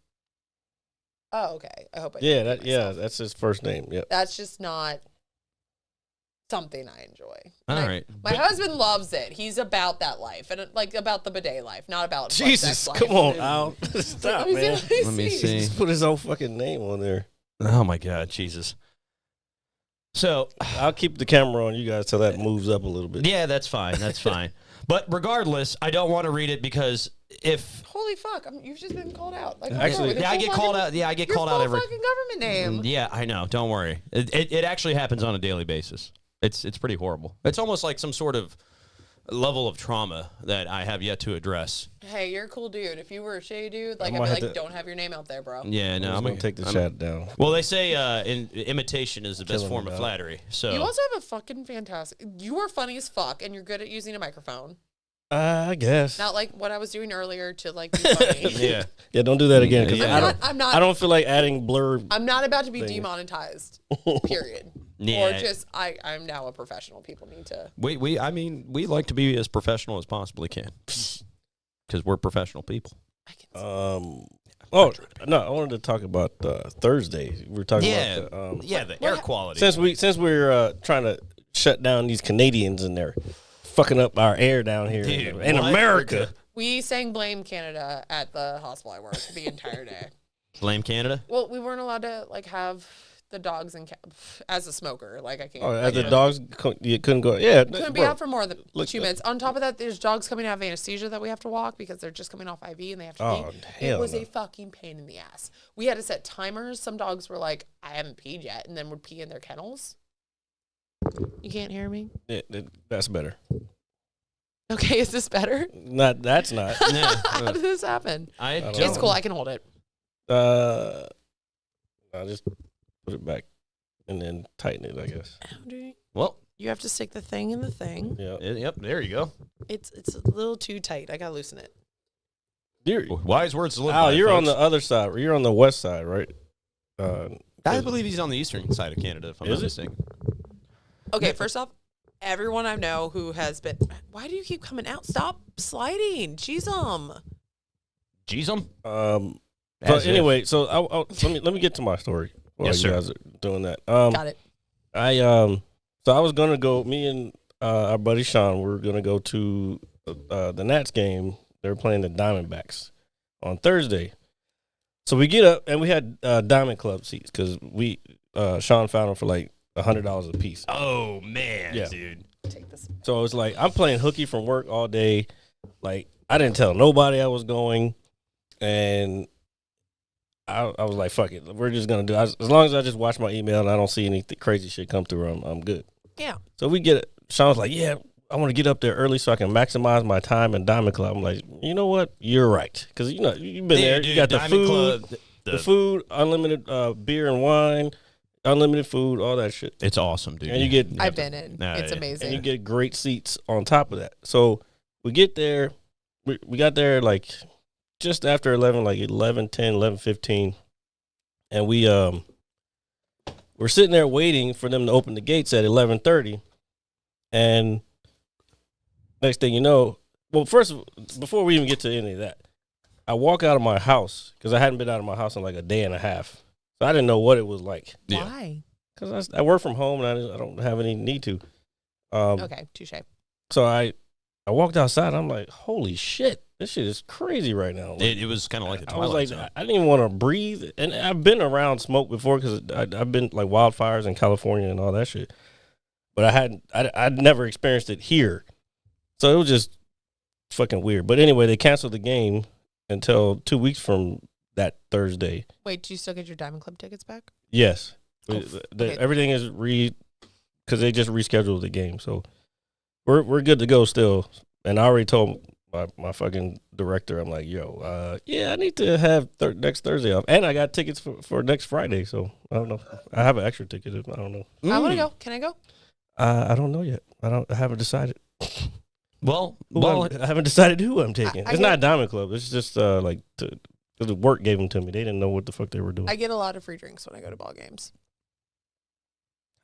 oh, okay. I hope I didn't hurt myself. That's his first name. Yep. That's just not something I enjoy. All And right. my husband loves it. He's about that life, and like about the bidet life, not about Jesus, sex come life. on, Al. Stop, Let me man. see. Let me see. see. Just put his own fucking name on there. Oh my God, Jesus. So I'll keep the camera on you guys till that moves up a little bit. yeah, that's fine. That's fine. But regardless, I don't want to read it because if Holy fuck! You've just been called out. Like, Actually- with yeah, I your get full called fucking- out. Yeah, I get your called out full every. fucking government name. Yeah, I know. Don't worry. It actually happens on a daily basis. It's pretty horrible. It's almost like some sort of level of trauma that I have yet to address. Hey, you're a cool dude. If you were a shady dude, like I I'd might be have like, to- don't have your name out there, bro. Yeah, no, I'm gonna take the shot down. Well, they say imitation is the best Killing form me, of dog. flattery. So You also have a fucking fantastic. You are funny as fuck, and you're good at using a microphone. I guess. Not like what I was doing earlier to like be funny. yeah, Yeah, don't do that again because Yeah. I'm not. I don't feel like adding blur. I'm not about to be thing. demonetized. Period. Yeah. Or just I'm now a professional. People need to. we like to be as professional as possibly can because we're professional people. I can. Oh no, I wanted to talk about Thursday. We were talking Yeah, about the air quality. since we're trying to shut down these Canadians and they're fucking up our air down here Dude, in what? America. We sang "Blame Canada" at the hospital I work the entire day. Blame Canada. Well, we weren't allowed to like have the dogs and as a smoker. Like I can't. Oh, like, as the dogs, you couldn't go. Yeah, couldn't be bro. out for more than Look, 2 minutes. On top of that, there's dogs coming out of anesthesia that we have to walk because they're just coming off IV and they have to Oh, pee. It hell was no. a fucking pain in the ass. We had to set timers. Some dogs were like, I haven't peed yet, and then would pee in their kennels. You can't hear me? Yeah, that's better. Okay, is this better? That's not. How did this happen? I don't don't. It's cool. I can hold it. I'll just put it back and then tighten it, I guess. How do you, Well, you have to stick the thing in the thing. Yeah. yep. There you go. It's a little too tight. I gotta loosen it. Wise words to live Al, by. you're on folks. the other side. You're on the west side, right? I believe he's on the eastern side of Canada, if I'm Is not it? mistaken. Okay, first off, everyone I know who has been. Why do you keep coming out? Stop sliding. Jeez, Jeez, So As if. anyway, so let me get to my story while Yes, you sir. guys are doing that. Got it. So I was gonna go. Me and our buddy Sean were gonna go to the Nats game. They were playing the Diamondbacks on Thursday. So we get up and we had Diamond Club seats because Sean found them for like $100 a piece. Oh man, Yeah. dude. Take this. So it's like I'm playing hooky from work all day. Like I didn't tell nobody I was going, and I was like, "Fuck it, we're just gonna do it. As long as I just watch my email and I don't see any crazy shit come through, I'm good." Yeah. So we get it. Sean was like, "Yeah, I want to get up there early so I can maximize my time in Diamond Club." I'm like, "You know what? You're right, because you've been there. Dude, You got the Diamond food, Club, the food, unlimited beer and wine, unlimited food, all that shit." It's awesome, dude. And you get I've been in. Nah, It's yeah. amazing. and you get great seats on top of that. So we get there. We got there like just after 11, like 11:10, 11:15, and we're sitting there waiting for them to open the gates at 11:30, and next thing you know, well, first, before we even get to any of that, I walk out of my house because I hadn't been out of my house in like a day and a half, so I didn't know what it was like. Why? Because I work from home and I don't have any need to. Okay, touche. So I walked outside. I'm like, holy shit, this shit is crazy right now. Like, It was kind of like the I was twilight like, zone. I didn't even want to breathe. And I've been around smoke before because I've been like wildfires in California and all that shit. But I'd never experienced it here. So it was just fucking weird. But anyway, they canceled the game until 2 weeks from that Thursday. Wait, do you still get your Diamond Club tickets back? Yes. Okay. Everything is because they just rescheduled the game. So we're good to go still. And I already told my fucking director, I'm like, yo, yeah, I need to have next Thursday off. And I got tickets for next Friday. So I don't know. I have an extra ticket. I don't know. I want to go. Can I go? I don't know yet. I haven't decided. Well, I haven't decided who I'm taking. I It's not a Diamond Club. It's just because the work gave them to me. They didn't know what the fuck they were doing. I get a lot of free drinks when I go to ball games.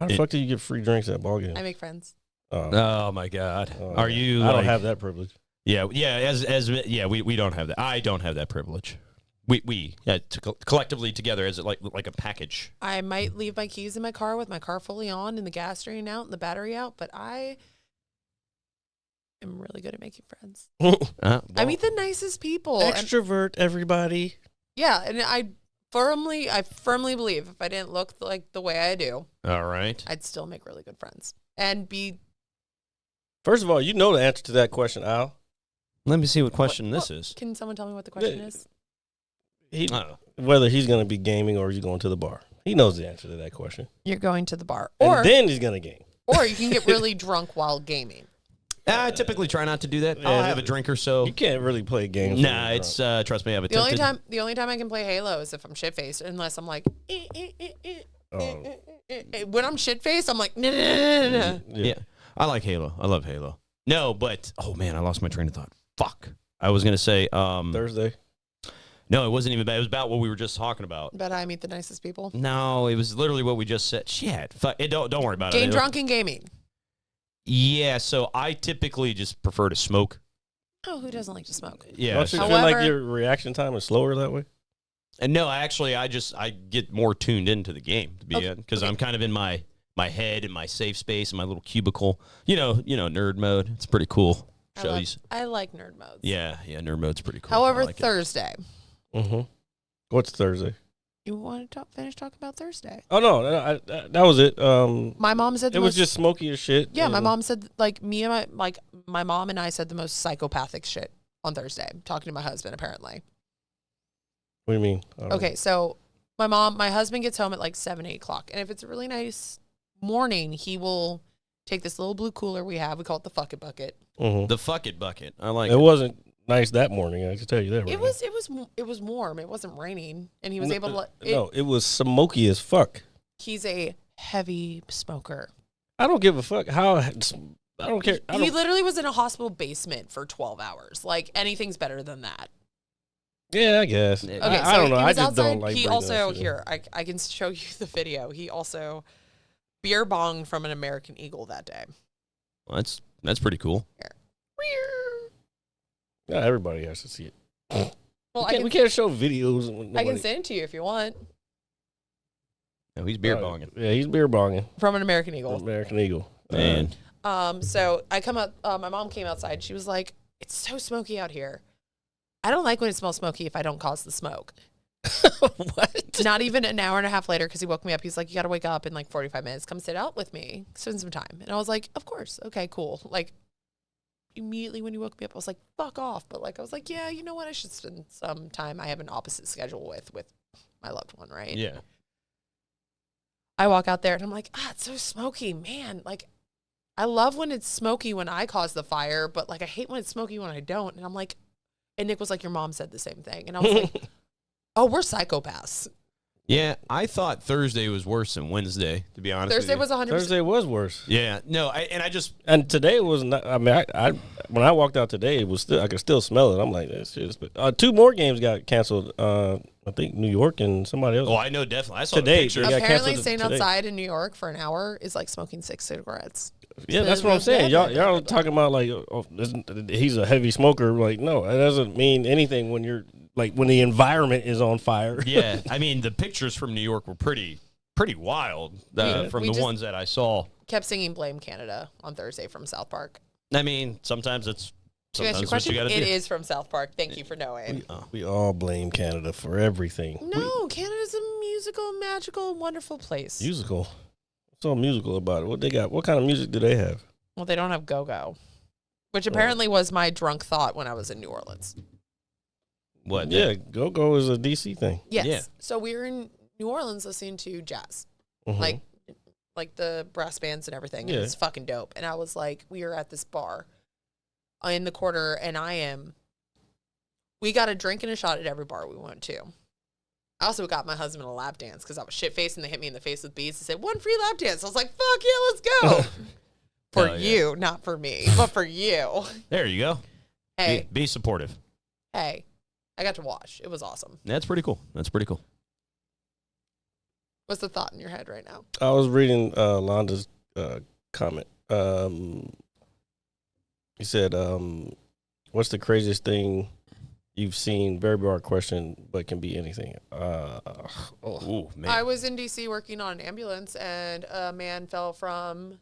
How the fuck do you get free drinks at ball games? I make friends. oh my God, are you? I don't like- have that privilege. Yeah. We don't have that. I don't have that privilege. We collectively together as like a package. I might leave my keys in my car with my car fully on and the gas drain out and the battery out, but I am really good at making friends. I meet the nicest people. Extrovert, everybody. Yeah, and I firmly believe if I didn't look like the way I do, All right. I'd still make really good friends and be. First of all, you know the answer to that question, Al. Let me see what question this is. Can someone tell me what the question is? I don't know. Whether he's going to be gaming or he's going to the bar. He knows the answer to that question. You're going to the bar, And then he's going to game. or you can get really drunk while gaming. I typically try not to do that. I'll have a drink or so. You can't really play games. Nah, it's trust me, I've The only attempted. time I can play Halo is if I'm shit faced, unless I'm like. Oh. When I'm shit faced, I'm like, nah. Yeah, I like Halo. I love Halo. No, but oh man, I lost my train of thought. Fuck. I was gonna say Thursday. No, it wasn't even bad. It was about what we were just talking about. But I meet the nicest people. No, it was literally what we just said. Shit. Fuck. Don't worry about it. Getting drunk and gaming. Yeah, so I typically just prefer to smoke. Oh, who doesn't like to smoke? Yeah. Don't you feel However- like your reaction time is slower that way? And no, actually, I get more tuned into the game to be in because I'm kind of in my head and my safe space and my little cubicle. You know, nerd mode. It's pretty cool. I like nerd modes. Yeah, nerd mode's pretty cool. However, I like it. Thursday. Mm-hmm. What's Thursday? You want to finish talking about Thursday? Oh no, that was it. My mom said it was just smoky as shit. Yeah, my mom said like my mom and I said the most psychopathic shit on Thursday. Talking to my husband apparently. What do you mean? Okay, so my husband gets home at like 7, 8 o'clock, and if it's a really nice morning, he will take this little blue cooler we have. We call it the fuck it bucket. Mm-hmm. The fuck it bucket. I like it. Wasn't nice that morning. I can tell you that. Right It was warm. It wasn't raining, and he was able to. It was smoky as fuck. He's a heavy smoker. I don't give a fuck how. I don't care. He literally was in a hospital basement for 12 hours. Like anything's better than that. Yeah, I guess. Okay, I don't know. I just don't like. He breathing also that shit. here. I can show you the video. He also beer bonged from an American Eagle that day. Well, that's pretty cool. Yeah, everybody has to see it. Well, we can't show videos. And I can send it to you if you want. No, he's beer bonging. Yeah, he's beer bonging. From an American Eagle. American Eagle. Man. So I come up. My mom came outside. She was like, "It's so smoky out here. I don't like when it smells smoky if I don't cause the smoke." What? Not even an hour and a half later, because he woke me up. He's like, "You got to wake up in like 45 minutes. Come sit out with me. Spend some time." And I was like, "Of course. Okay, cool." Like immediately when he woke me up, I was like, "Fuck off!" But like I was like, "Yeah, you know what? I should spend some time. I have an opposite schedule with my loved one, right?" Yeah. I walk out there and I'm like, it's so smoky, man. Like, I love when it's smoky when I cause the fire, but like I hate when it's smoky when I don't. And I'm like, and Nick was like, your mom said the same thing. And I was like, oh, we're psychopaths. Yeah, I thought Thursday was worse than Wednesday, to be honest Thursday with you. was 100%. Thursday was worse. Yeah, no, And today was not. I mean, I when I walked out today, it was still. I could still smell it. I'm like, that shit is. 2 more games got canceled. I think New York and somebody else. Oh, I know definitely. I saw Today, the pictures. yeah. Apparently, canceled staying today. outside in New York for an hour is like smoking 6 cigarettes. Yeah, that's what I'm saying. Y'all talking about like, oh, he's a heavy smoker. Like, no, that doesn't mean anything when you're like when the environment is on fire. Yeah, I mean the pictures from New York were pretty wild from we the just ones that I saw. Kept singing "Blame Canada" on Thursday from South Park. I mean, sometimes it's To answer your what question, you got to it do. is from South Park. Thank you for knowing. We all blame Canada for everything. No, Canada's a musical, magical, wonderful place. Musical. What's so musical about it? What they got? What kind of music do they have? Well, they don't have go-go, which apparently was my drunk thought when I was in New Orleans. What? Yeah, go-go is a DC thing. Yes. Yeah. So we were in New Orleans listening to jazz, Mhm. like the brass bands and everything. Yeah. And it's fucking dope. And I was like, we were at this bar in the quarter, and we got a drink and a shot at every bar we went to. I also got my husband a lap dance because I was shit-faced and they hit me in the face with beads and said, 1 free lap dance. I was like, fuck yeah, let's go. For Hell yeah. you, not for me, but for you. There you go. Hey, Be supportive. hey, I got to watch. It was awesome. That's pretty cool. What's the thought in your head right now? I was reading Londa's comment. He said, what's the craziest thing you've seen? Very broad question, but can be anything. Ooh, man. I was in D.C. working on an ambulance, and a man fell from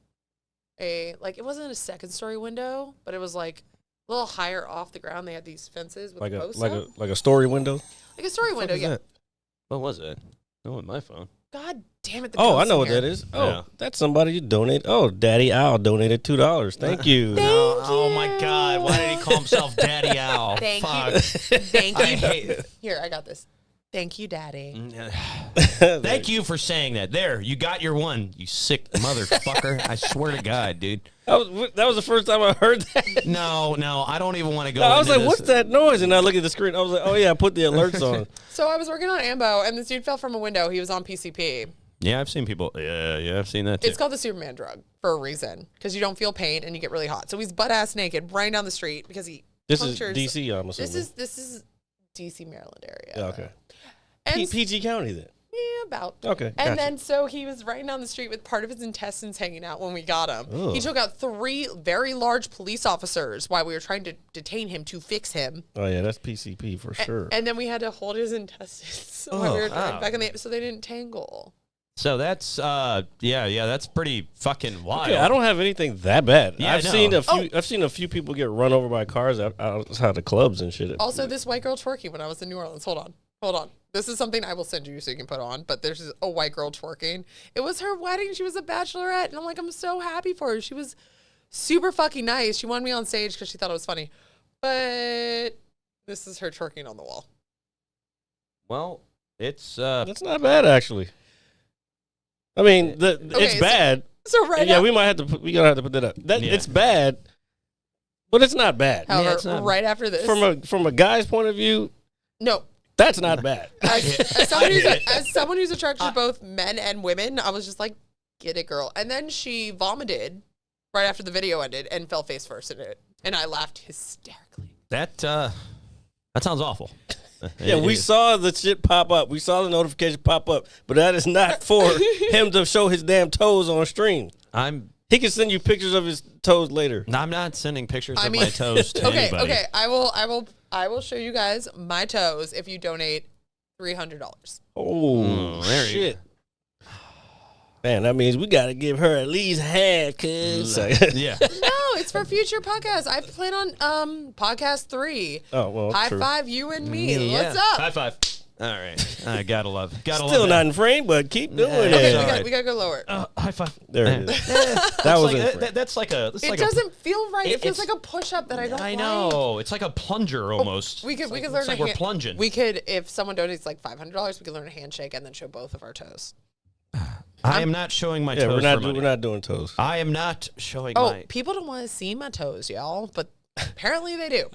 it wasn't a second-story window, but it was like a little higher off the ground. They had these fences with like posts a up. like a story window. Like a story window, yeah. What was it? No, on my phone. God damn it. Oh, I know what that is. Oh, Yeah. that's somebody you donate. Oh, Daddy Owl donated $2. Thank you. Oh my God! Why did he call himself Daddy Owl? Thank Fuck. you. Thank you. I hate. Here, I got this. Thank you, Daddy. Thank you for saying that. There, you got your one. You sick motherfucker! I swear to God, dude. That was the first time I heard that. No, I don't even want to go. I was into like, this. "What's that noise?" And I look at the screen. I was like, "Oh yeah, I put the alerts on." So I was working on Ambo, and this dude fell from a window. He was on PCP. Yeah, I've seen people. Yeah, I've seen that too. It's called the Superman drug for a reason, because you don't feel pain and you get really hot. So he's butt-ass naked running down the street because he This is punctures. DC. I'm assuming. This is DC, Maryland area. Yeah, okay. And PG County then. yeah, about. Okay, And gotcha. then so he was running down the street with part of his intestines hanging out when we got him. Ugh. He took out 3 very large police officers while we were trying to detain him to fix him. Oh yeah, that's PCP for sure. And then we had to hold his intestines while we were driving back in the so they didn't tangle. So that's that's pretty fucking wild. Okay, I don't have anything that bad. Yeah, I've I seen know. a few. I've seen a few people get run over by cars outside the clubs and shit. Also, this white girl twerking when I was in New Orleans. Hold on. This is something I will send you so you can put on. But there's a white girl twerking. It was her wedding. She was a bachelorette. And I'm like, I'm so happy for her. She was super fucking nice. She wanted me on stage because she thought it was funny. But this is her twerking on the wall. Well, it's That's not bad actually. I mean, it's so- bad. So right Yeah, after, we gonna have to put that up. Yeah. It's bad, but it's not bad. however, it's not- right after this. From a guy's point of view, no. that's not bad. As someone who's attracted to both men and women, I was just like, get it, girl. And then she vomited right after the video ended and fell face first in it. And I laughed hysterically. that sounds awful. Yeah, It we is. saw the shit pop up. We saw the notification pop up, but that is not for him to show his damn toes on stream. He can send you pictures of his toes later. I'm not sending pictures I of mean, my toes to okay, anybody. okay. I will show you guys my toes if you donate $300. Oh, there you shit. Man, that means we got to give her at least half, cuz. Yeah. No, it's for future podcasts. I plan on podcast 3. Oh, well, High true. five, you and me. Yeah. What's up? High five. All right. I gotta love. Still love not that. in frame, but keep doing Okay, it. all right. we gotta go lower. High five. There it is. That was like, in frame. that's like a. That's It like doesn't feel right. It feels it's- like a push-up that I don't I like. know. It's like a plunger almost. We could It's learn it's like a we're plunging. We could, if someone donates like $500, we could learn a handshake and then show both of our toes. I am not showing my Yeah, toes. we're for money. not doing toes. I am not showing Oh, my. people don't want to see my toes, y'all, but apparently they do.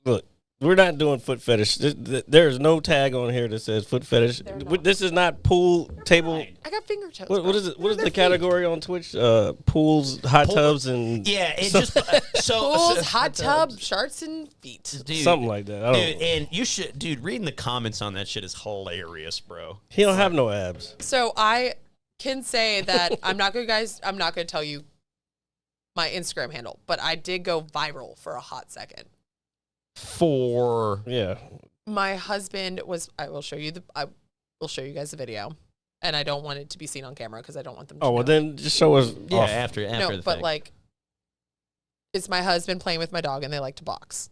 Look, We're not doing foot fetish. There is no tag on here that says foot fetish. This is not pool table. I got finger toes. What is it? What is the category on Twitch? Pools, hot tubs, and it just pools, hot tub, sharks, and feet. dude, something like that. I don't Dude, know. and you should, reading the comments on that shit is hilarious, bro. He don't have no abs. So I can say that I'm not going to tell you my Instagram handle, but I did go viral for a hot second. Yeah. My husband was. I will show you guys the video, and I don't want it to be seen on camera because I don't want them to. Oh well, know. then just show us. Yeah, off. after No, the but fact. like, it's my husband playing with my dog, and they like to box.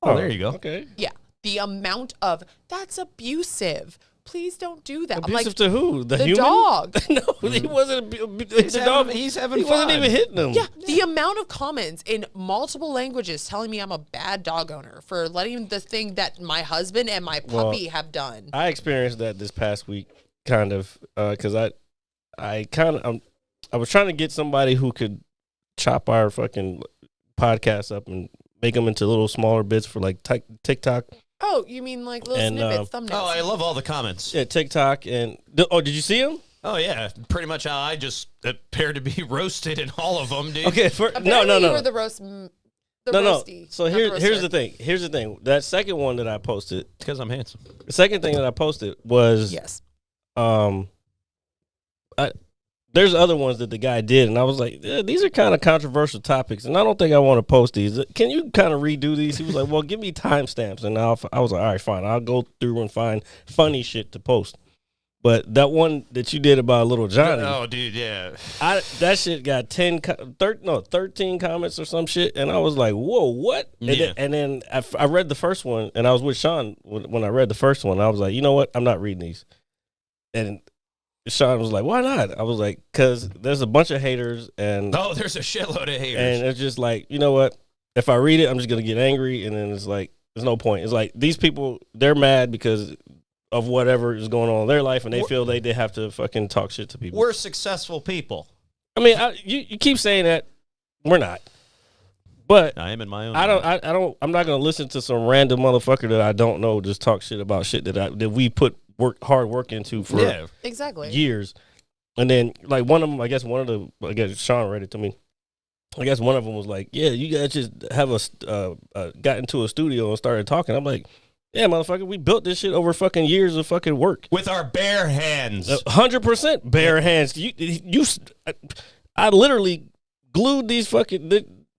Oh, there you go. Okay. Yeah, the amount of that's abusive. Please don't do that. Abusive I'm like, to who? The the human? dog. No, he wasn't. He's The having, dog. he's having He fun. wasn't even hitting him. Yeah, the amount of comments in multiple languages telling me I'm a bad dog owner for letting the thing that my husband and my puppy have done. I experienced that this past week, kind of, because I was trying to get somebody who could chop our fucking podcast up and make them into little smaller bits for like TikTok. Oh, you mean like little And, snippets, thumbnails? Oh, I love all the comments. Yeah, TikTok and did you see them? Oh yeah, pretty much how I just appear to be roasted in all of them, dude. Okay, no. You were the roast. The roasty, So not here's roaster. the thing. That second one that I posted, because I'm handsome. the second thing that I posted was Yes. There's other ones that the guy did, and I was like, these are kind of controversial topics, and I don't think I want to post these. Can you kind of redo these? He was like, well, give me timestamps, and I was like, all right, fine. I'll go through and find funny shit to post. But that one that you did about Little Johnny, Oh, dude, yeah. that shit got 13 comments or some shit, and I was like, whoa, what? Yeah. And then I read the first one, and I was with Sean when I read the first one. I was like, you know what? I'm not reading these. And Sean was like, why not? I was like, because there's a bunch of haters, and There's a shitload of haters. and it's just like, you know what? If I read it, I'm just going to get angry, and then it's like, there's no point. It's like, these people, they're mad because of whatever is going on in their life, and they feel they have to fucking talk shit to people. We're successful people. I mean, you keep saying that. We're not. But I am in my own. I'm not going to listen to some random motherfucker that I don't know just talk shit about shit that we put hard work into for Exactly. years. And then like one of them, I guess Sean read it to me. I guess one of them was like, yeah, you guys just have got into a studio and started talking. I'm like, yeah, motherfucker, we built this shit over fucking years of fucking work. With our bare hands. 100% bare hands. I literally glued these fucking,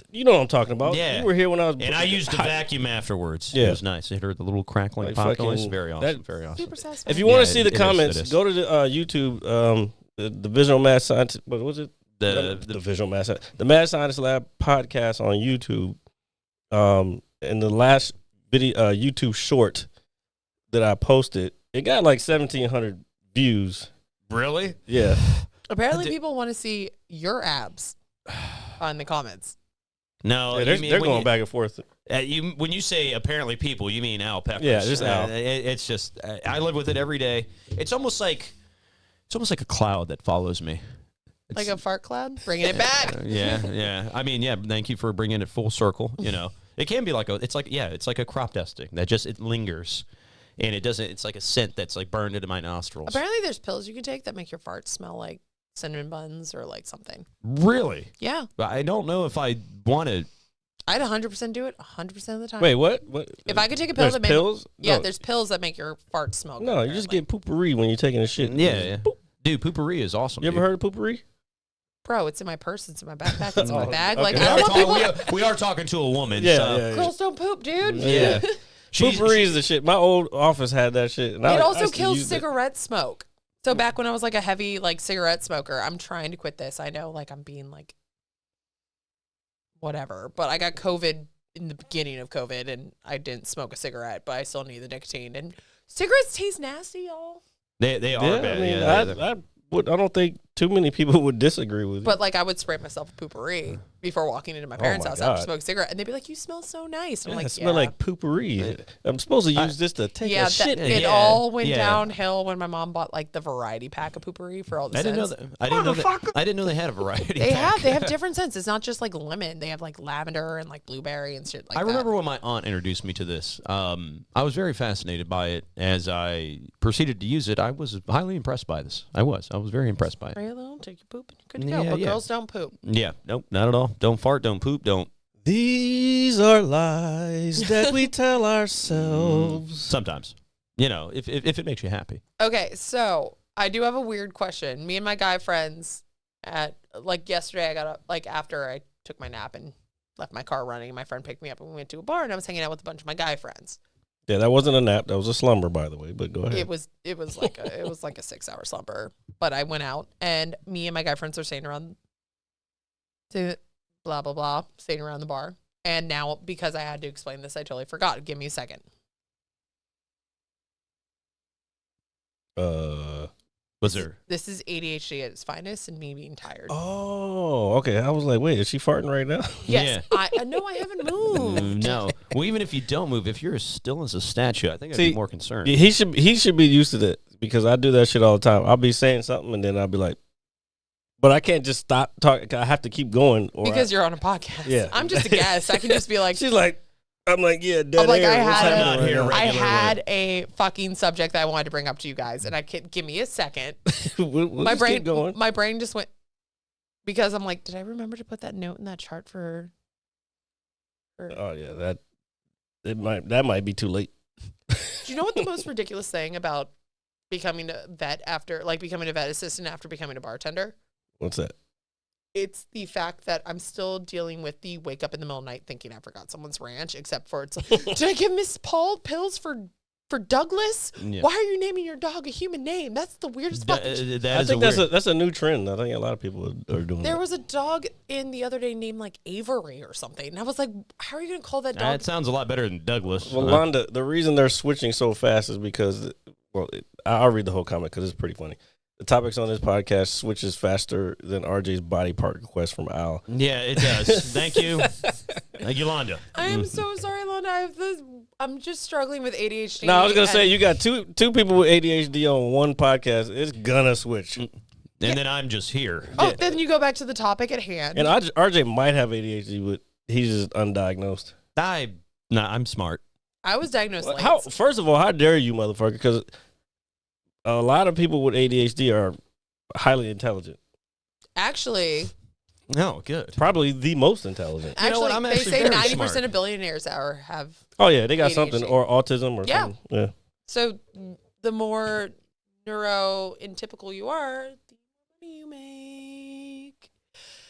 you know what I'm talking about. Yeah. You were here when I was. And I used a vacuum afterwards. Yeah. It was nice. It heard the little crackling Like pop fucking- noise. Very awesome. Very awesome. Super satisfying. If you want Yeah, to see the it is, comments, it is. go to the YouTube, the Visual Mad Scientist. What was it? The Visual Mad Scientist. The Mad Scientist Lab podcast on YouTube. In the last video, YouTube short that I posted, it got like 1,700 views. Really? Yeah. Apparently, people want to see your abs on the comments. No, Yeah, you mean they're when going you, back and forth. when you say apparently people, you mean Al Peppers. Yeah, just Al. It's just I live with it every day. It's almost like a cloud that follows me. Like a fart cloud, bringing it back. Yeah. I mean, yeah. Thank you for bringing it full circle. You know, it can be like it's like a crop dusting that just it lingers, and it doesn't. It's like a scent that's like burned into my nostrils. Apparently, there's pills you can take that make your farts smell like cinnamon buns or like something. Really? Yeah, I don't know if I want to. I'd 100% do it 100% of the time. Wait, what? If I could take a pill There's that make pills? yeah, No. there's pills that make your farts smell. No, good, you just apparently. get poopery when you're taking a shit. Yeah. Dude, poopery is awesome. You ever heard of poopery? Bro, it's in my purse, it's in my backpack, it's in my bag. Like okay. I don't want people. We are talking to a woman. Yeah, so. yeah. Girls don't poop, dude. Yeah. Poopery is the shit. My old office had that shit. And It I also used to kills use it. cigarette smoke. So back when I was like a heavy like cigarette smoker, I'm trying to quit this. I know like I'm being like whatever, but I got COVID in the beginning of COVID and I didn't smoke a cigarette, but I still need the nicotine. And cigarettes taste nasty, y'all. They are Yeah, bad. I mean, yeah, I don't think too many people would disagree with you. But like I would spray myself with poopery before walking into my parents' my house after God. smoking a cigarette, and they'd be like, "You smell so nice." And I'm I like, smell like poopery. I'm supposed to use this to take a shit. It all went downhill when my mom bought like the variety pack of poopery for all the I didn't know scents. that. I didn't know they had a variety. They pack. have different scents. It's not just like lemon. They have like lavender and like blueberry and shit like I that. remember when my aunt introduced me to this. I was very fascinated by it. As I proceeded to use it, I was highly impressed by this. I was very impressed by it. Spray alone, take your poop, and you're good to go. Yeah, But yeah. girls don't poop. Yeah, nope, not at all. Don't fart, don't poop, don't. These are lies that we tell ourselves. Sometimes, if it makes you happy. Okay, so I do have a weird question. Me and my guy friends at like yesterday, I got up like after I took my nap and left my car running. My friend picked me up and we went to a bar and I was hanging out with a bunch of my guy friends. Yeah, that wasn't a nap. That was a slumber, by the way. But go ahead. It was like a 6-hour slumber. But I went out and me and my guy friends are staying around blah blah blah, staying around the bar. And now because I had to explain this, I totally forgot. Give me a second. Was there? This is ADHD at its finest and me being tired. Oh, okay. I was like, wait, is she farting right now? Yes, I haven't moved. No. Well, even if you don't move, if you're as still as a statue, I think I'd See, be more concerned. He should be used to that because I do that shit all the time. I'll be saying something and then I'll be like, but I can't just stop talking. I have to keep going. Because you're on a podcast. Yeah. I'm just a guest. I can just be like, she's like, I'm like, yeah, dead I'm like, air. I What's had, happening here right I regularly. had a fucking subject that I wanted to bring up to you guys, and I can't give me a second. now? We'll just keep going. My brain just went because I'm like, did I remember to put that note in that chart for Oh yeah, that might be too late. Do you know what the most ridiculous thing about becoming a vet assistant after becoming a bartender? What's that? It's the fact that I'm still dealing with the wake up in the middle of the night thinking I forgot someone's ranch, except for it's like, did I give Miss Paul pills for Douglas? Yeah. Why are you naming your dog a human name? That's the weirdest fucking shit. I think that's a new trend. I think a lot of people are doing There that. was a dog in the other day named like Avery or something. And I was like, how are you going to call that dog? It sounds a lot better than Douglas. Well, Londa, the reason they're switching so fast is because, I'll read the whole comment because it's pretty funny. The topics on this podcast switches faster than RJ's body part request from Al. Yeah, it does. Thank you. Thank you, Londa. I am so sorry, Lona. I'm just struggling with ADHD. No, I was gonna say you got two people with ADHD on one podcast. It's gonna switch. And then I'm just here. Oh, then you go back to the topic at hand. And RJ might have ADHD, but he's just undiagnosed. I'm smart. I was diagnosed late. First of all, how dare you, motherfucker? Because a lot of people with ADHD are highly intelligent. Actually, No, good. Probably the most intelligent. You know what? I'm they actually say very 90% smart. of billionaires have. Oh yeah, they got ADHD. something or autism or Yeah. something. Yeah. So the more neurotypical you are, the more money you make.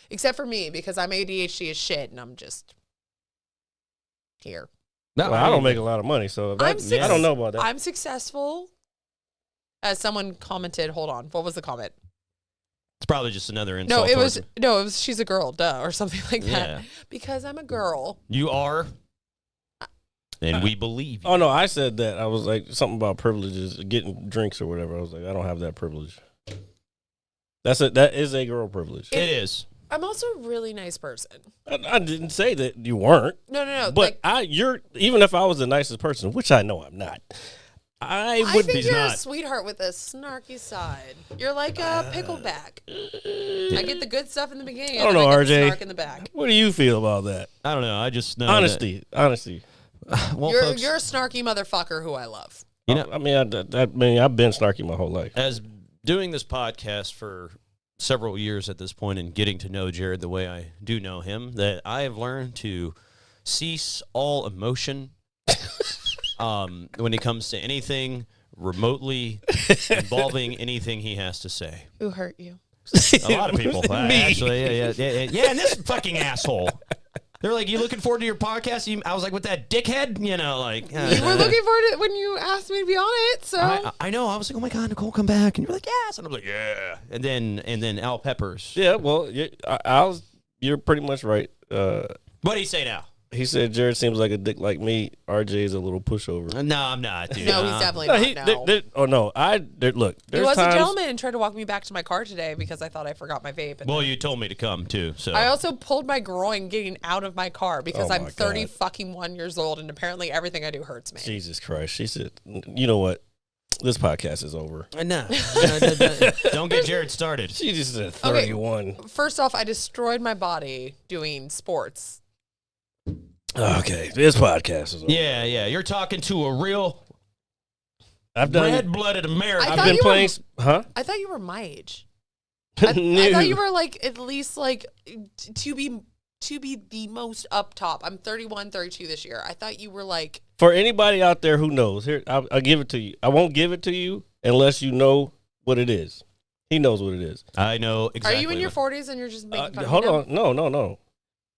Except for me, because I'm ADHD as shit, and I'm just here. No, Well, I don't make a lot of money, so I don't know about that. I'm successful. As someone commented, hold on, what was the comment? It's probably just another No, insult. it was she's a girl, duh, or something like that. Yeah. Because I'm a girl. You are, and we believe you. Oh no, I said that. I was like something about privileges, getting drinks or whatever. I was like, I don't have that privilege. That is a girl privilege. It is. I'm also a really nice person. I didn't say that you weren't. No. But you're even if I was the nicest person, which I know I'm not. I I would think be you're a not. sweetheart with a snarky side. You're like a pickleback. I get the good stuff in the beginning. I don't and then know, I get the RJ. snark in the back. What do you feel about that? I don't know. I just know Honesty. That, well, folks, You're a snarky motherfucker who I love. you know, I mean, I've been snarky my whole life. as doing this podcast for several years at this point and getting to know Jared the way I do know him, that I have learned to cease all emotion when it comes to anything remotely involving anything he has to say. Who hurt you? A lot of people. Actually, yeah, and this fucking asshole. They're like, you looking forward to your podcast? I was like, with that dickhead? You know, like. You were looking forward to it when you asked me to be on it, so. I know. I was like, oh my God, Nicole, come back. And you're like, yes. And I was like, yeah. And then Al Peppers. Yeah, well, you're pretty much right. What do you say now? He said Jared seems like a dick like me. RJ is a little pushover. No, I'm not, dude. No, he's definitely not. No. Look. He There's was times, a gentleman and tried to walk me back to my car today because I thought I forgot my vape. And Well, you told me to come too. So I also pulled my groin getting out of my car because Oh I'm my 30 God. fucking 1 years old and apparently everything I do hurts me. Jesus Christ. She said, you know what? This podcast is over. no. Don't get Jared started. She just said 31. First off, I destroyed my body doing sports. Okay, this podcast is over. Yeah. You're talking to a real I've done. red-blooded American. I I've thought been you were- playing. Huh? I thought you were my age. I thought you were like at least like to be the most up top. I'm 31, 32 this year. I thought you were like For anybody out there who knows, here I'll give it to you. I won't give it to you unless you know what it is. He knows what it is. I know exactly. Are you in your 40s and you're just making fun Hold of me now? on. No.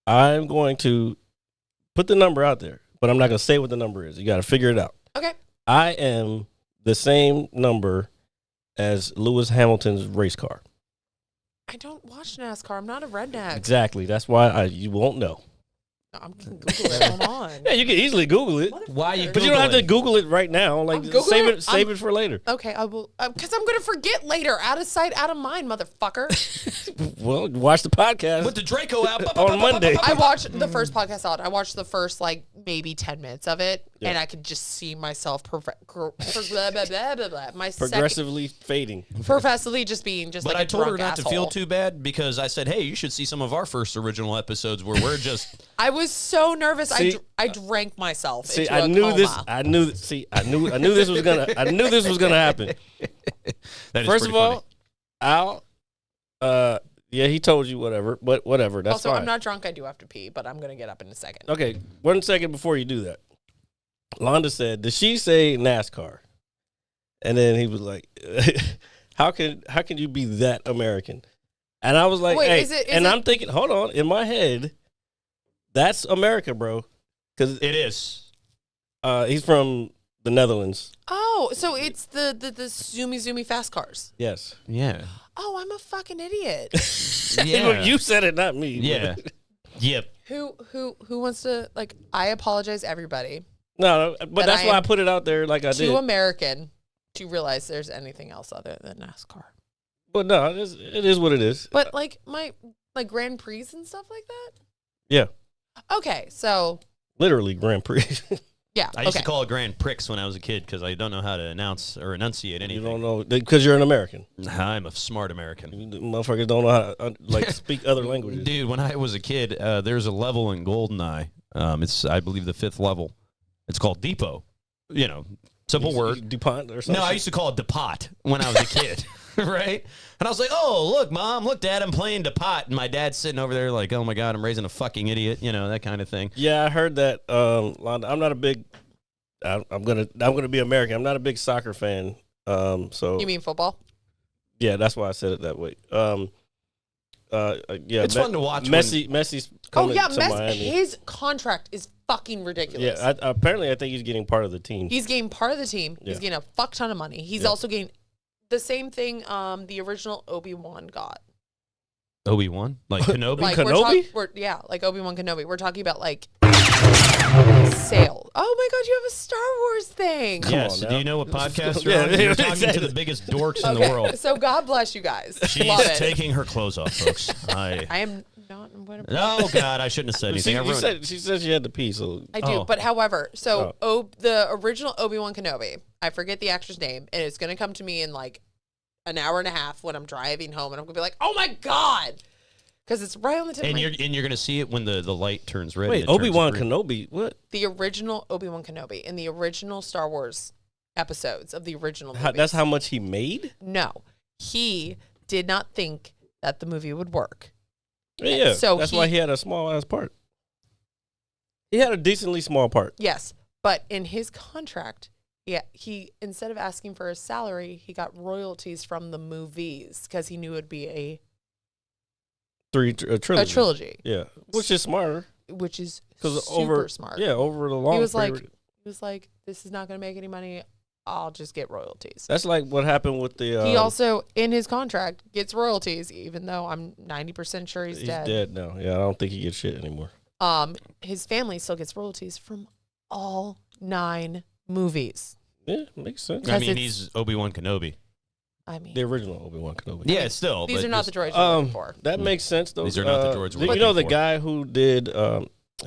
I'm going to put the number out there, but I'm not going to say what the number is. You got to figure it out. Okay. I am the same number as Lewis Hamilton's race car. I don't watch NASCAR. I'm not a redneck. Exactly. That's why you won't know. I'm gonna Google it. Hold on. Yeah, you can easily Google it, Why you? but you don't have to Googling? Google it right now. Like I'm Googling save it. it, save it for later. Okay, I will, because I'm gonna forget later. Out of sight, out of mind, motherfucker. Well, watch the podcast With the Draco out on Monday. I watched the first podcast out. I watched the first like maybe 10 minutes of it, and I could just see myself my Progressively fading. professively just being just But like I told her drunk not to feel asshole. too bad because I said, "Hey, you should see some of our first original episodes where we're just." I was so nervous. See, I drank myself. See, into I a knew coma. this. I knew. See, I knew this was gonna. I knew this was gonna happen. That is First of pretty all, Al. Yeah, he told you whatever, but whatever. That's Also, fine. I'm not drunk. I do have to pee, but I'm gonna get up in a second. Okay, 1 second before you do that. Londa said, "Did she say NASCAR?" And then he was like, "How can you be that American?" And I was like, Wait, "Hey," is it- I'm thinking, hold on, in my head, that's America, bro, because It is. he's from the Netherlands. Oh, so it's the zoomy fast cars. Yes. Yeah. Oh, I'm a fucking idiot. Yeah. You said it, not me. Yeah. Yep. Who wants to like? I apologize, everybody. No, but That that's I why I am put it out there like I Too did. American to realize there's anything else other than NASCAR. But no, it is what it is. But like my Grand Prix and stuff like that. Yeah, Okay, so literally Grand Prix. yeah. I used okay. to call it Grand Prix when I was a kid because I don't know how to announce or enunciate You anything. don't know because you're an American. I'm a smart American. You motherfuckers don't know how to like speak other languages. Dude, when I was a kid, there's a level in GoldenEye. It's, I believe, the 5th level. It's called Depot. You know, simple word. DuPont or something. No, I used to call it Depot when I was a kid, right? And I was like, "Oh, look, Mom, look, Dad, I'm playing Depot," and my dad's sitting over there like, "Oh my God, I'm raising a fucking idiot," you know, that kind of thing. Yeah, I heard that. Londa, I'm not a big. I'm gonna be American. I'm not a big soccer fan. So You mean football? yeah, that's why I said it that way. Yeah, It's fun to watch Messi's Oh coming yeah, to Miami. his contract is fucking ridiculous. Yeah, apparently I think he's getting part of the team. He's getting part of the team. He's Yeah. getting a fuck ton of money. He's Yeah. also getting the same thing the original Obi-Wan got. Obi-Wan? Like Kenobi? Like Kenobi? like Obi-Wan Kenobi. We're talking about like sale. Oh my God, you have a Star Wars thing. Yes. on Do now. you know what podcast Yeah, you're on? You're talking exactly. to the biggest dorks in the world. So God bless you guys. She's Love it. taking her clothes off, folks. I am not. Oh, God, I shouldn't have said anything. I ruined it. She said she had to pee, so I do, Oh. but however, so the original Obi-Wan Kenobi, I forget the actor's name, and it's gonna come to me in like an hour and a half when I'm driving home, and I'm gonna be like, "Oh my God," because it's right on the tip. And of my, you're gonna see it when the light turns red. wait, and it turns Obi-Wan green. Kenobi, what? the original Obi-Wan Kenobi in the original Star Wars episodes of the original movies. That's how much he made? No, he did not think that the movie would work. Yeah, So that's why he had a small ass part. He had a decently small part. Yes, but in his contract, yeah, he instead of asking for his salary, he got royalties from the movies because he knew it'd be a Trilogy. a trilogy, Yeah, which is smarter which is because super smart. Yeah, over the long. he was period. like, this is not going to make any money. I'll just get royalties. That's like what happened with the. He also, in his contract, gets royalties, even though I'm 90% sure he's dead. Dead now. Yeah, I don't think he gets shit anymore. his family still gets royalties from all 9 movies. Yeah, makes sense. I mean, he's Obi-Wan Kenobi. I mean, The original Obi-Wan Kenobi. Yeah, still. these but are not just- the droids you're looking for. That makes sense, though. These are not the droids we're You know, looking the for. guy who did,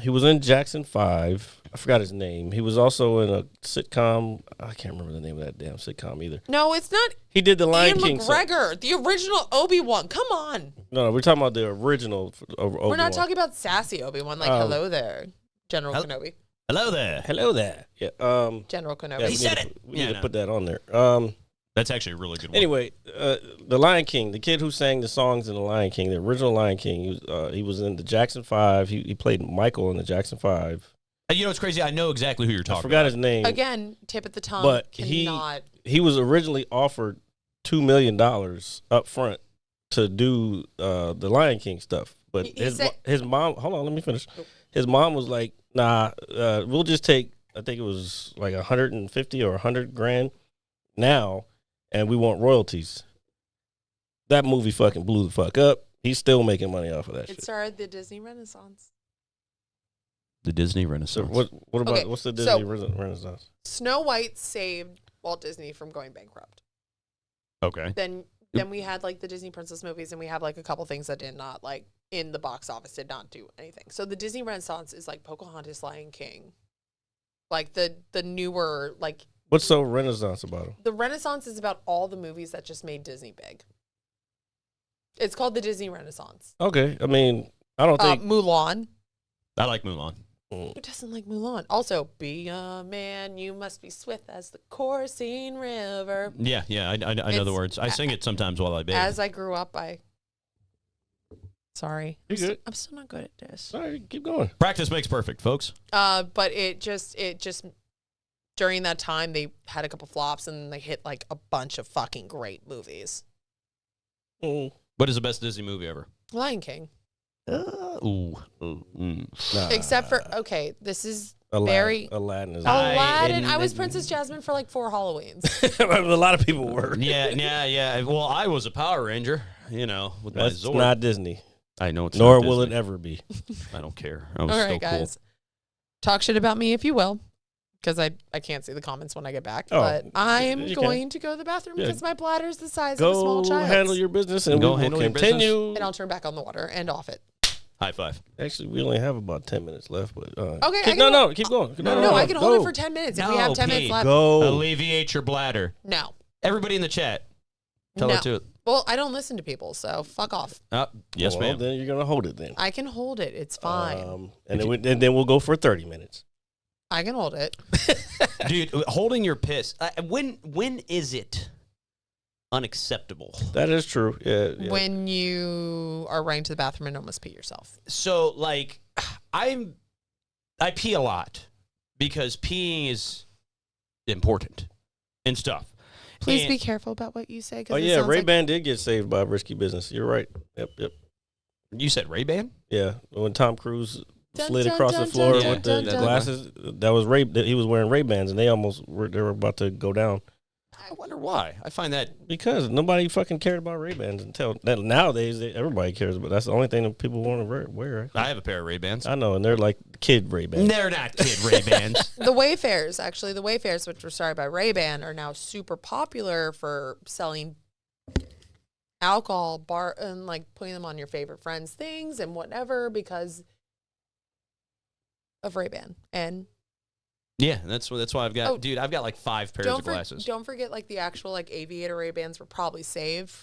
he was in Jackson 5. I forgot his name. He was also in a sitcom. I can't remember the name of that damn sitcom either. No, it's not He did the Lion Ian King. McGregor, the original Obi-Wan. Come on. No, we're talking about the original Obi-Wan. We're not talking about sassy Obi-Wan. Like, hello there, General Kenobi. Hello there. Hello there. Yeah. General Kenobi. Yeah, He said it. We need Yeah, to no. put that on there. That's actually a really good one. Anyway, the Lion King, the kid who sang the songs in the Lion King, the original Lion King, he was in the Jackson 5. He played Michael in the Jackson 5. You know what's crazy? I know exactly who you're talking I forgot about. his name. Again, tip at the tongue. But cannot. he was originally offered $2 million up front to do the Lion King stuff. But He said- his mom, hold on, let me finish. His mom was like, nah, we'll just take, I think it was like 150 or 100 grand now, and we want royalties. That movie fucking blew the fuck up. He's still making money off of that It shit. started the Disney Renaissance. The Disney So Renaissance. what about, Okay, what's the so- Disney Renaissance? Snow White saved Walt Disney from going bankrupt. Okay. Then we had like the Disney princess movies, and we have like a couple things that did not like in the box office did not do anything. So the Disney Renaissance is like Pocahontas, Lion King, like the newer like What's so Renaissance about him? the Renaissance is about all the movies that just made Disney big. It's called the Disney Renaissance. Okay, I mean, I don't think. Mulan. I like Mulan. Who doesn't like Mulan? Also, be a man, you must be swift as the coursing river. Yeah, I know the It's- words. I sing it sometimes while I bathe. As I grew up, sorry. You good? I'm still not good at this. All right, keep going. Practice makes perfect, folks. But it just during that time they had a couple flops and they hit like a bunch of fucking great movies. What is the best Disney movie ever? Lion King. Nah, Except for this is Aladdin, very Aladdin is. Aladdin. I was Princess Jasmine for like 4 Halloweens. A lot of people were. Yeah. Well, I was a Power Ranger, with my That's Zord. not Disney. I know it's Nor not will it Disney. ever be. I don't care. I was All still right, guys. Talk shit about me if you will. Because I can't see the comments when I get back. Oh, But I'm you going to go to the bathroom Yeah. because my bladder's the size of a Go small child. handle your business and Go we will handle your continue. And I'll turn back on the water and off it. cool. High five. Actually, we only have about 10 minutes left. But Okay, I keep, can no, keep going. No, I can hold it go. for 10 minutes. If No, we have 10 minutes Pete. left. Go. Alleviate your bladder. No. Everybody in the chat, tell No. her to it. Well, I don't listen to people, so fuck off. Yes, Well, ma'am. Then you're going to hold it then. I can hold it. It's fine. And then we'll go for 30 minutes. I can hold it. Dude, holding your piss. When is it unacceptable? That is true. Yeah. When you are running to the bathroom and almost pee yourself. So, like, I pee a lot because peeing is important and stuff. Please And- be careful about what you say. 'Cause Oh, it yeah. sounds like- Ray-Ban did get saved by risky business. You're right. Yep. You said Ray-Ban? Yeah. When Tom Cruise Dun, slid dun, across dun, the floor dun, with dun, the dun, dun. glasses, that was he was wearing Ray-Bans, and they were about to go down. I wonder why. I find that Because nobody fucking cared about Ray-Bans until nowadays. Everybody cares, but that's the only thing that people want to wear. I have a pair of Ray-Bans. I know, and they're like kid Ray-Bans. They're not kid Ray-Bans. The Wayfarers, which were started by Ray-Ban, are now super popular for selling alcohol, bar, and like putting them on your favorite friends' things and whatever because of Ray-Ban. And Yeah, that's why I've got, Oh, dude, I've got like 5 pairs of glasses. don't forget like the actual like aviator Ray-Bans were probably saved.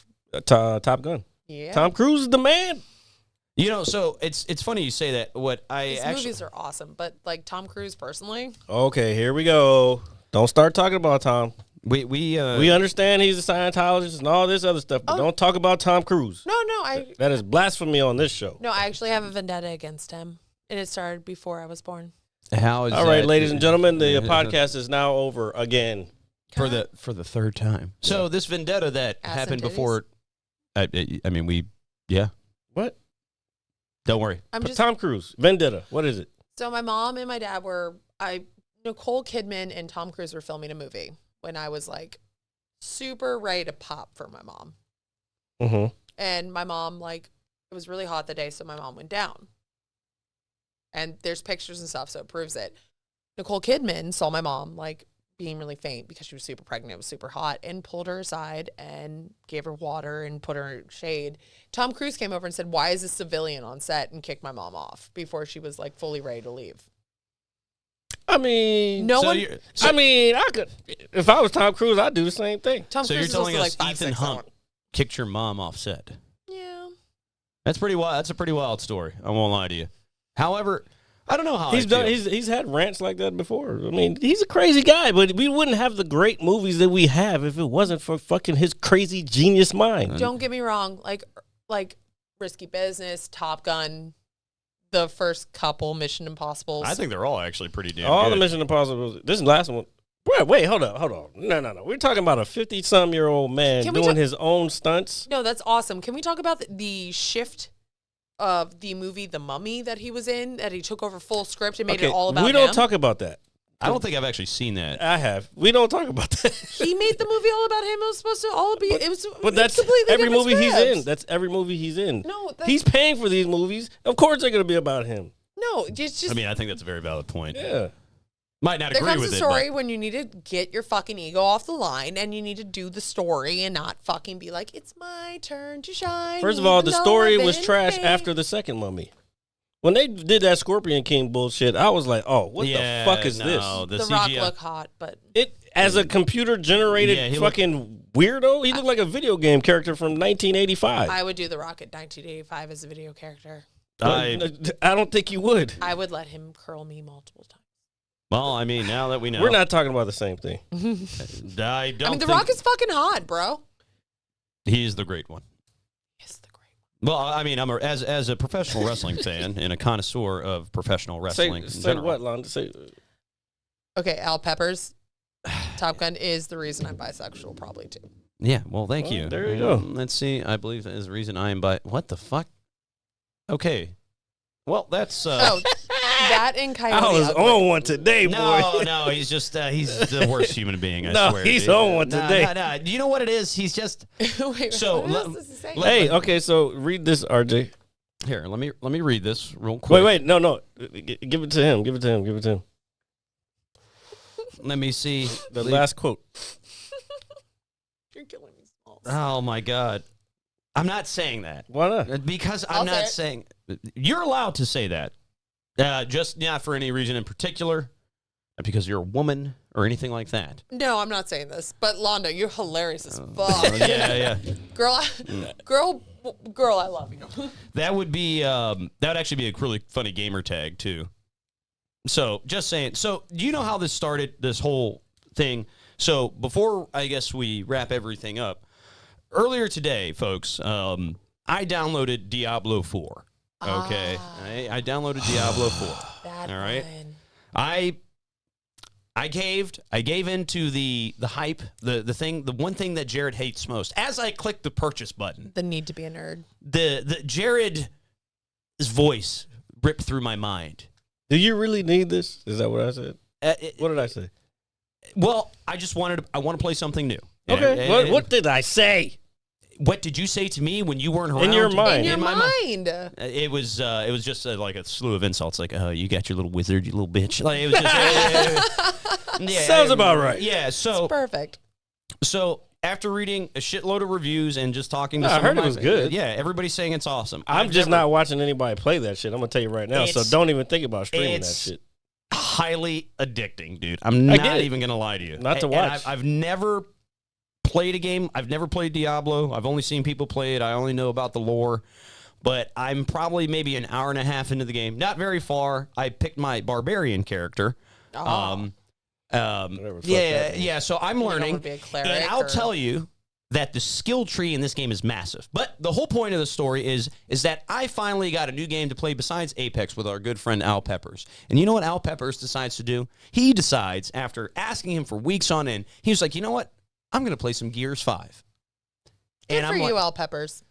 Top Gun. Yeah. Tom Cruise is the man. So it's funny you say that. What These movies are awesome, but like Tom Cruise personally, Okay, here we go. Don't start talking about Tom. we understand he's a Scientologist and all this other stuff, but don't talk about Tom Cruise. no, That is blasphemy on this show. I actually have a vendetta against him, and it started before I was born. how is All right, that- ladies and gentlemen, the podcast is now over again. for the third time. So this vendetta that Ass happened and titties? before. I mean What? Don't worry. I'm just Tom Cruise, Vendetta. What is it? so my mom and my dad Nicole Kidman and Tom Cruise were filming a movie when I was like super ready to pop for my mom. Mm-hmm. And my mom, like, it was really hot that day, so my mom went down. And there's pictures and stuff, so it proves it. Nicole Kidman saw my mom, like, being really faint because she was super pregnant. It was super hot, and pulled her aside and gave her water and put her in shade. Tom Cruise came over and said, "Why is a civilian on set?" and kicked my mom off before she was, like, fully ready to leave. I mean, I could, if I was Tom Cruise, I'd do the same thing. Tom So Cruise you're is telling also, us like, Ethan 5'6" Hunt kicked your mom off set? Yeah. That's pretty wild. That's a pretty wild story. I won't lie to you. However, I don't know how He's done. He's had rants like that before. I mean, he's a crazy guy, but we wouldn't have the great movies that we have if it wasn't for fucking his crazy genius mind. Don't get me wrong. Like Risky Business, Top Gun, the first couple Mission Impossibles. I think they're all actually pretty damn All good. the Mission Impossible. This last one. Wait, hold on. No. We're talking about a 50-some-year-old man doing his own stunts. No, that's awesome. Can we talk about the shift of the movie The Mummy that he was in, that he took over full script and made it all about him? We don't talk about that. I don't think I've actually seen that. I have. We don't talk about that. He made the movie all about him. It was supposed to all be. But that's completely every different movie he's scripts. in. That's every movie he's in. No, he's paying for these movies. Of course, they're going to be about him. No, it's just. I mean, I think that's a very valid point. Yeah. Might not There agree comes with a it. story when you need to get your fucking ego off the line and you need to do the story and not fucking be like, it's my turn to shine. First of all, the even though story I've was been trash paid. after the second Mummy. When they did that Scorpion King bullshit, I was like, "Oh, what the fuck is this?" The CGI. Rock look hot, but It as a computer generated he fucking weirdo. He looked like a video game character from 1985. I would do The Rock at 1985 as a video character. I don't think you would. I would let him curl me multiple times. Well, I mean, now that we know, We're not talking about the same thing. I don't. I mean, The think Rock is fucking hot, bro. He's the great one. He's the great one. Well, I mean, as a professional wrestling fan and a connoisseur of professional wrestling. in Say general. what, Lon? Say Okay, Al Peppers. Top Gun is the reason I'm bisexual, probably too. Yeah. Well, thank you. there you go. Let's see. I believe that is the reason I am by. What the fuck? Okay. Well, that's. Oh, that and Coyote I was Ugly. on one today, boy. No, he's just he's the worst human being. I No, swear. he's dude. on one today. No. Do you know what it is? He's just Wait, So, what else does he say? Hey, okay, so read this, RJ. here. Let me read this real quick. Wait, no. Give it to him. Give it to him. Let me see The last quote. You're killing me, Smalls. Oh my god. I'm not saying that. Why not? Because I'll I'm say not it. saying you're allowed to say that. Just not for any reason in particular. Not because you're a woman or anything like that. No, I'm not saying this, but Londa, you're hilarious as fuck. Yeah. Girl, I love you. That would be that would actually be a really funny gamer tag too. So just saying. So do you know how this started? This whole thing. So before I guess we wrap everything up, earlier today, folks, I downloaded Diablo 4. Okay, I downloaded Diablo 4. Bad All right. one. I gave into the hype, the one thing that Jared hates most. As I clicked the purchase button, The need to be a nerd. the Jared's voice ripped through my mind. Do you really need this? Is that what I said? What did I say? Well, I want to play something new. Okay. And What did I say? what did you say to me when you weren't around? In your mind. In your my mind. It was just like a slew of insults, like, "Oh, you got your little wizard, you little bitch." Like, it was just yeah, Sounds about right. Yeah. So Perfect. after reading a shitload of reviews and just talking to I some heard of it my- was good. Yeah, everybody's saying it's awesome. I'm I've just never- not watching anybody play that shit. I'm gonna tell you right now. So It's- don't even think about streaming that it's shit. highly addicting, dude. I'm I not get it. even gonna lie to you. Not to And watch. I've never played a game. I've never played Diablo. I've only seen people play it. I only know about the lore. But I'm probably maybe an hour and a half into the game. Not very far. I picked my barbarian character. Whatever the fuck that means. Yeah. So I'm You don't learning, wanna be a cleric and I'll or- tell you that the skill tree in this game is massive. But the whole point of the story is that I finally got a new game to play besides Apex with our good friend Al Peppers. And you know what Al Peppers decides to do? He decides, after asking him for weeks on end, he was like, "You know what? I'm going to play some Gears 5." Good And for I'm you, like, Al Peppers.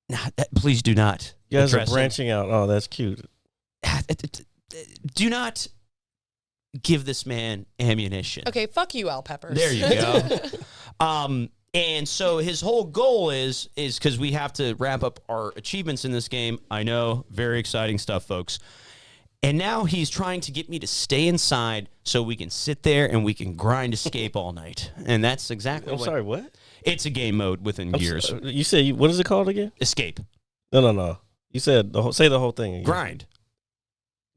"Nah, please do not. You guys are address it. branching out. Oh, that's cute. Do not give this man ammunition." Okay, fuck you, Al Peppers. There you go. And so his whole goal is because we have to wrap up our achievements in this game. I know, very exciting stuff, folks. And now he's trying to get me to stay inside so we can sit there and we can grind Escape all night. And that's exactly sorry, what? It's a game mode within Gears. You said, what is it called again? Escape. No. You said, say the whole thing again. Grind.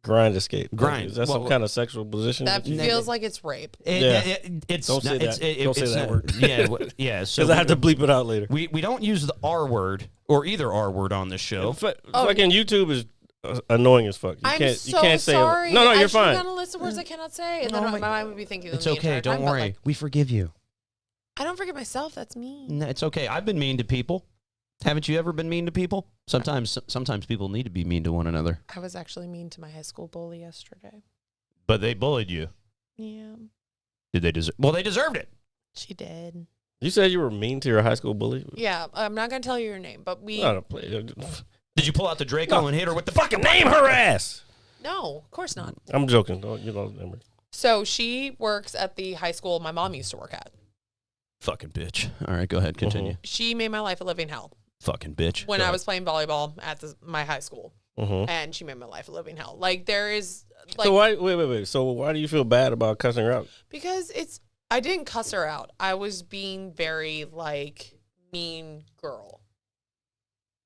Grind Escape. Grind. Is that some kind of sexual position? That feels like it's rape. It's Don't say that. Don't say that word. Yeah. So Because I have to bleep it out later. We don't use the R word or either R word on this show. Fucking YouTube is annoying as fuck. I'm you so can't say sorry. No, you're I fine. should kind of list of words I cannot say, and then my mind would be thinking. It's the okay. entire Don't time, but, worry. like, We forgive you. I don't forget myself. That's me. No, it's okay. I've been mean to people. Haven't you ever been mean to people? Sometimes people need to be mean to one another. I was actually mean to my high school bully yesterday. But they bullied you. Yeah. Did they deserve? Well, they deserved it. She did. You said you were mean to your high school bully? Yeah, I'm not gonna tell you your name, but we. Did you pull out the Draco and hit her with the fucking Name her ass! No, of course not. I'm joking. You don't remember. So she works at the high school my mom used to work at. fucking bitch? All right, go ahead, continue. She made my life a living hell. Fucking bitch. When I was playing volleyball at my high school, and she made my life a living hell. Like there is. Like, so wait. So why do you feel bad about cussing her out? Because I didn't cuss her out. I was being very mean girl.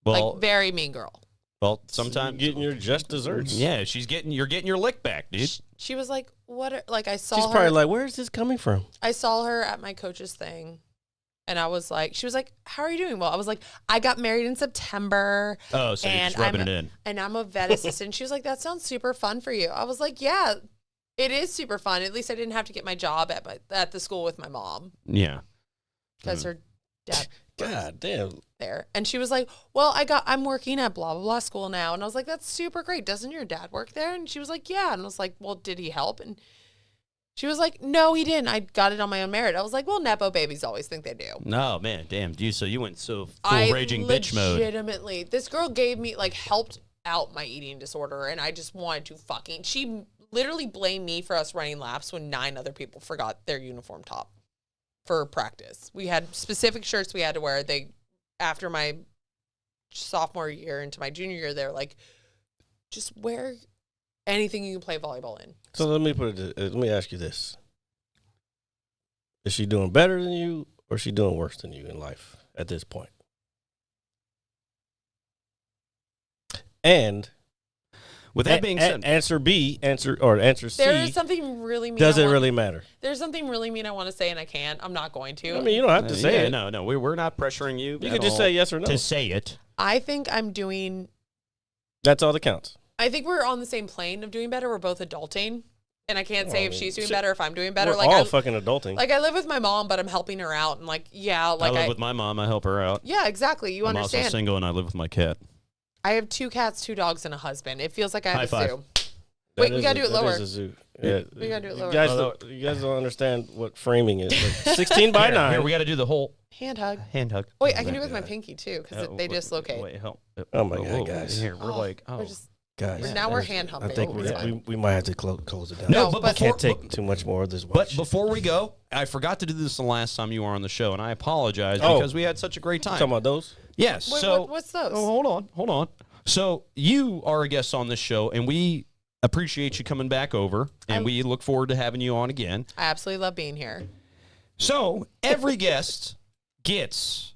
Well, very mean girl. Well, sometimes you're getting your just desserts. Yeah, you're getting your lick back, dude. She was like, "What?" I saw. She's her, probably like, "Where is this coming from?" I saw her at my coach's thing, and I was like, "She was like, how are you doing?" Well, I was like, "I got married in September." Oh, so you're just rubbing it in. And I'm a vet assistant. She was like, "That sounds super fun for you." I was like, "Yeah, it is super fun. At least I didn't have to get my job at the school with my mom." Yeah, because her dad. God damn. There. And she was like, "Well, I'm working at blah, blah, blah school now." And I was like, "That's super great. Doesn't your dad work there?" And she was like, "Yeah." And I was like, "Well, did he help?" And she was like, "No, he didn't. I got it on my own merit." I was like, "Well, Nepo babies always think they do." No, man, damn. So you went full raging bitch mode. Legitimately. This girl gave me, helped out my eating disorder. And I just wanted to she literally blamed me for us running laps when 9 other people forgot their uniform top for practice. We had specific shirts we had to wear. After my sophomore year into my junior year, they're like, just wear anything you can play volleyball in. So let me ask you this. Is she doing better than you or is she doing worse than you in life at this point? And with that being said, answer C. There is something really mean. Does it really matter? There's something really mean I want to say and I can't. I'm not going to. I mean, you don't have to say it. No, we're not pressuring you. You can just say yes or no. To say it. I think I'm doing. That's all that counts. I think we're on the same plane of doing better. We're both adulting. And I can't say if she's doing better, if I'm doing better. We're all fucking adulting. I live with my mom, but I'm helping her out. And I live with my mom. I help her out. Yeah, exactly. You understand. I'm also single and I live with my cat. I have 2 cats, 2 dogs, and a husband. It feels like I have High a zoo. Wait, we gotta do it lower. That is a zoo. Yeah, we gotta do it lower. You guys don't understand what framing is. 16 by 9. Here, we gotta do the whole hand hug. Wait, I can do it with my pinky too because they dislocate. Wait, help! Oh my god, guys! Here, we're guys. Now we're hand humping. I think we might have to close it down. No, but I can't take too much more of this. But before we go, I forgot to do this the last time you were on the show, and I apologize because we had such a great time. Talking about those? Yes. Wait, so what's those? Oh, hold on. So you are a guest on this show, and we appreciate you coming back over, and we look forward to having you on again. I absolutely love being here. So every guest gets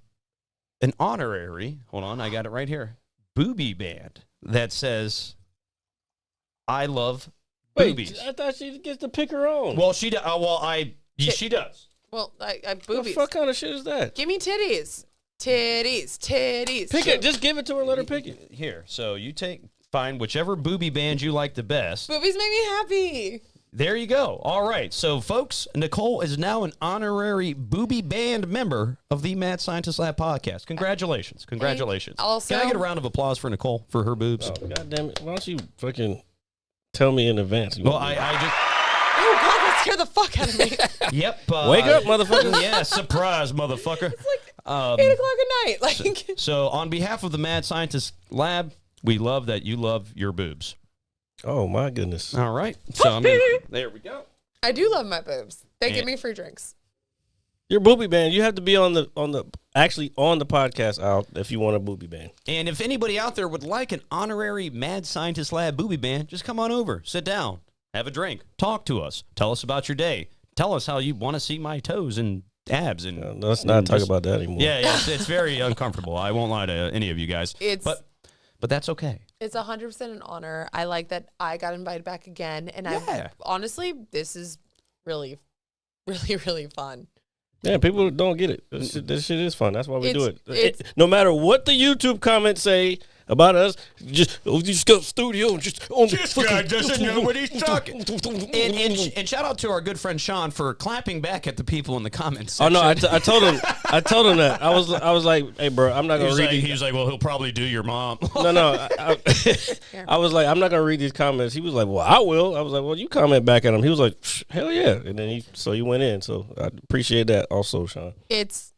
an honorary, hold on, I got it right here, booby band that says, "I love boobies." I thought she gets to pick her own. Well, she does. She does. Well, I boobies. What kind of shit is that? Give me titties. Titties. Pick it. Just give it to her. Let her pick it. Here. So you find whichever booby band you like the best. Boobies make me happy. There you go. All right. So, folks, Nicole is now an honorary booby band member of the Mad Scientist Lab podcast. Congratulations. Also, can I get a round of applause for Nicole for her boobs? Oh, God damn it. Why don't you fucking tell me in advance? Well, I just... Oh, God, that scared the fuck out of me. Yep. Wake up, motherfucker. Yeah, surprise, motherfucker. It's 8 o'clock at night. So, on behalf of the Mad Scientist Lab, we love that you love your boobs. Oh, my goodness. All right. So, there we go. I do love my boobs. They give me free drinks. You're Booby Band. You have to be on the podcast out if you want a Booby Band. And if anybody out there would like an honorary Mad Scientist Lab Booby Band, just come on over, sit down, have a drink, talk to us, tell us about your day, tell us how you want to see my toes and abs. And let's not talk about that anymore. Yeah, it's very uncomfortable. I won't lie to any of you guys. But that's okay. It's 100% an honor. I like that I got invited back again, and honestly, this is really, really, really fun. Yeah, people don't get it. This shit is fun. That's why we do it. No matter what the YouTube comments say about us, just go studio and just this guy doesn't know what he's talking. And shout out to our good friend Sean for clapping back at the people in the comments section. Oh no, I told him that. I was like, hey bro, I'm not gonna read. He was like, well, he'll probably do your mom. No. I was like, I'm not gonna read these comments. He was like, well, I will. I was like, well, you comment back at him. He was like, hell yeah. And then he went in. So I appreciate that also, Sean. It's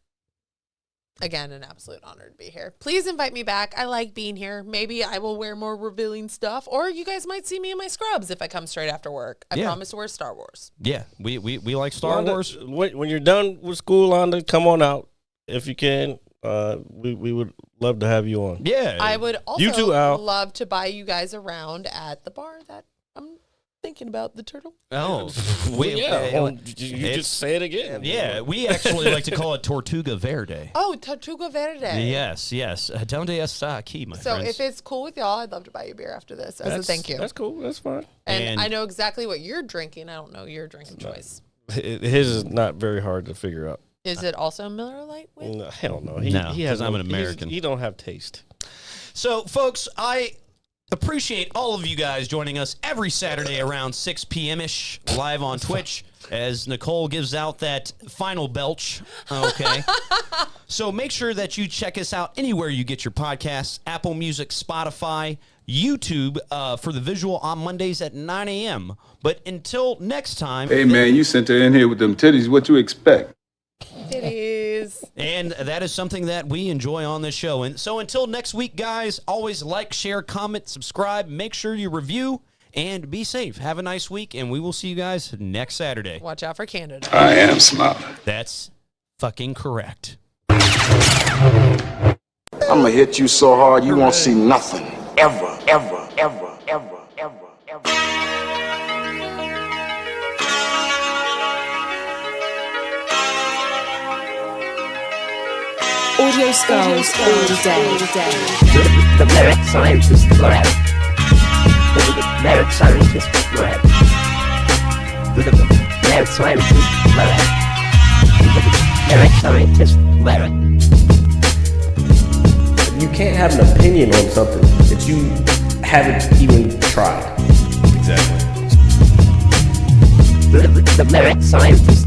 again an absolute honor to be here. Please invite me back. I like being here. Maybe I will wear more revealing stuff, or you guys might see me in my scrubs if I come straight after work. I promise to wear Star Wars. Yeah, we like Star Wars. When you're done with school, Londa, come on out if you can. We would love to have you on. Yeah, I would also love to buy you guys around at the bar that I'm thinking about, the Turtle. Oh, you just say it again. Yeah, we actually like to call it Tortuga Verde. Oh, Tortuga Verde. Yes. Donde está aquí, my friends? So if it's cool with y'all, I'd love to buy you beer after this as a thank you. That's cool. That's fine. And I know exactly what you're drinking. I don't know your drinking choice. His is not very hard to figure out. Is it also Miller Lite? No, hell no. He has. I'm an American. He don't have taste. So, folks, I appreciate all of you guys joining us every Saturday around 6 p.m.-ish live on Twitch as Nicole gives out that final belch. Okay. So make sure that you check us out anywhere you get your podcasts, Apple Music, Spotify, YouTube for the visual on Mondays at 9 a.m. But until next time. Hey, man, you sent her in here with them titties. What you expect? Titties. And that is something that we enjoy on this show. And so until next week, guys, always like, share, comment, subscribe. Make sure you review and be safe. Have a nice week, and we will see you guys next Saturday. Watch out for Canada. I am smart. That's fucking correct. I'm gonna hit you so hard you won't see nothing. Ever, ever, ever, ever, ever, ever. Audio skulls all day. The merit scientist lab. The merit scientist lab. The merit scientist lab. The merit scientist lab. You can't have an opinion on something that you haven't even tried. Exactly. The merit scientist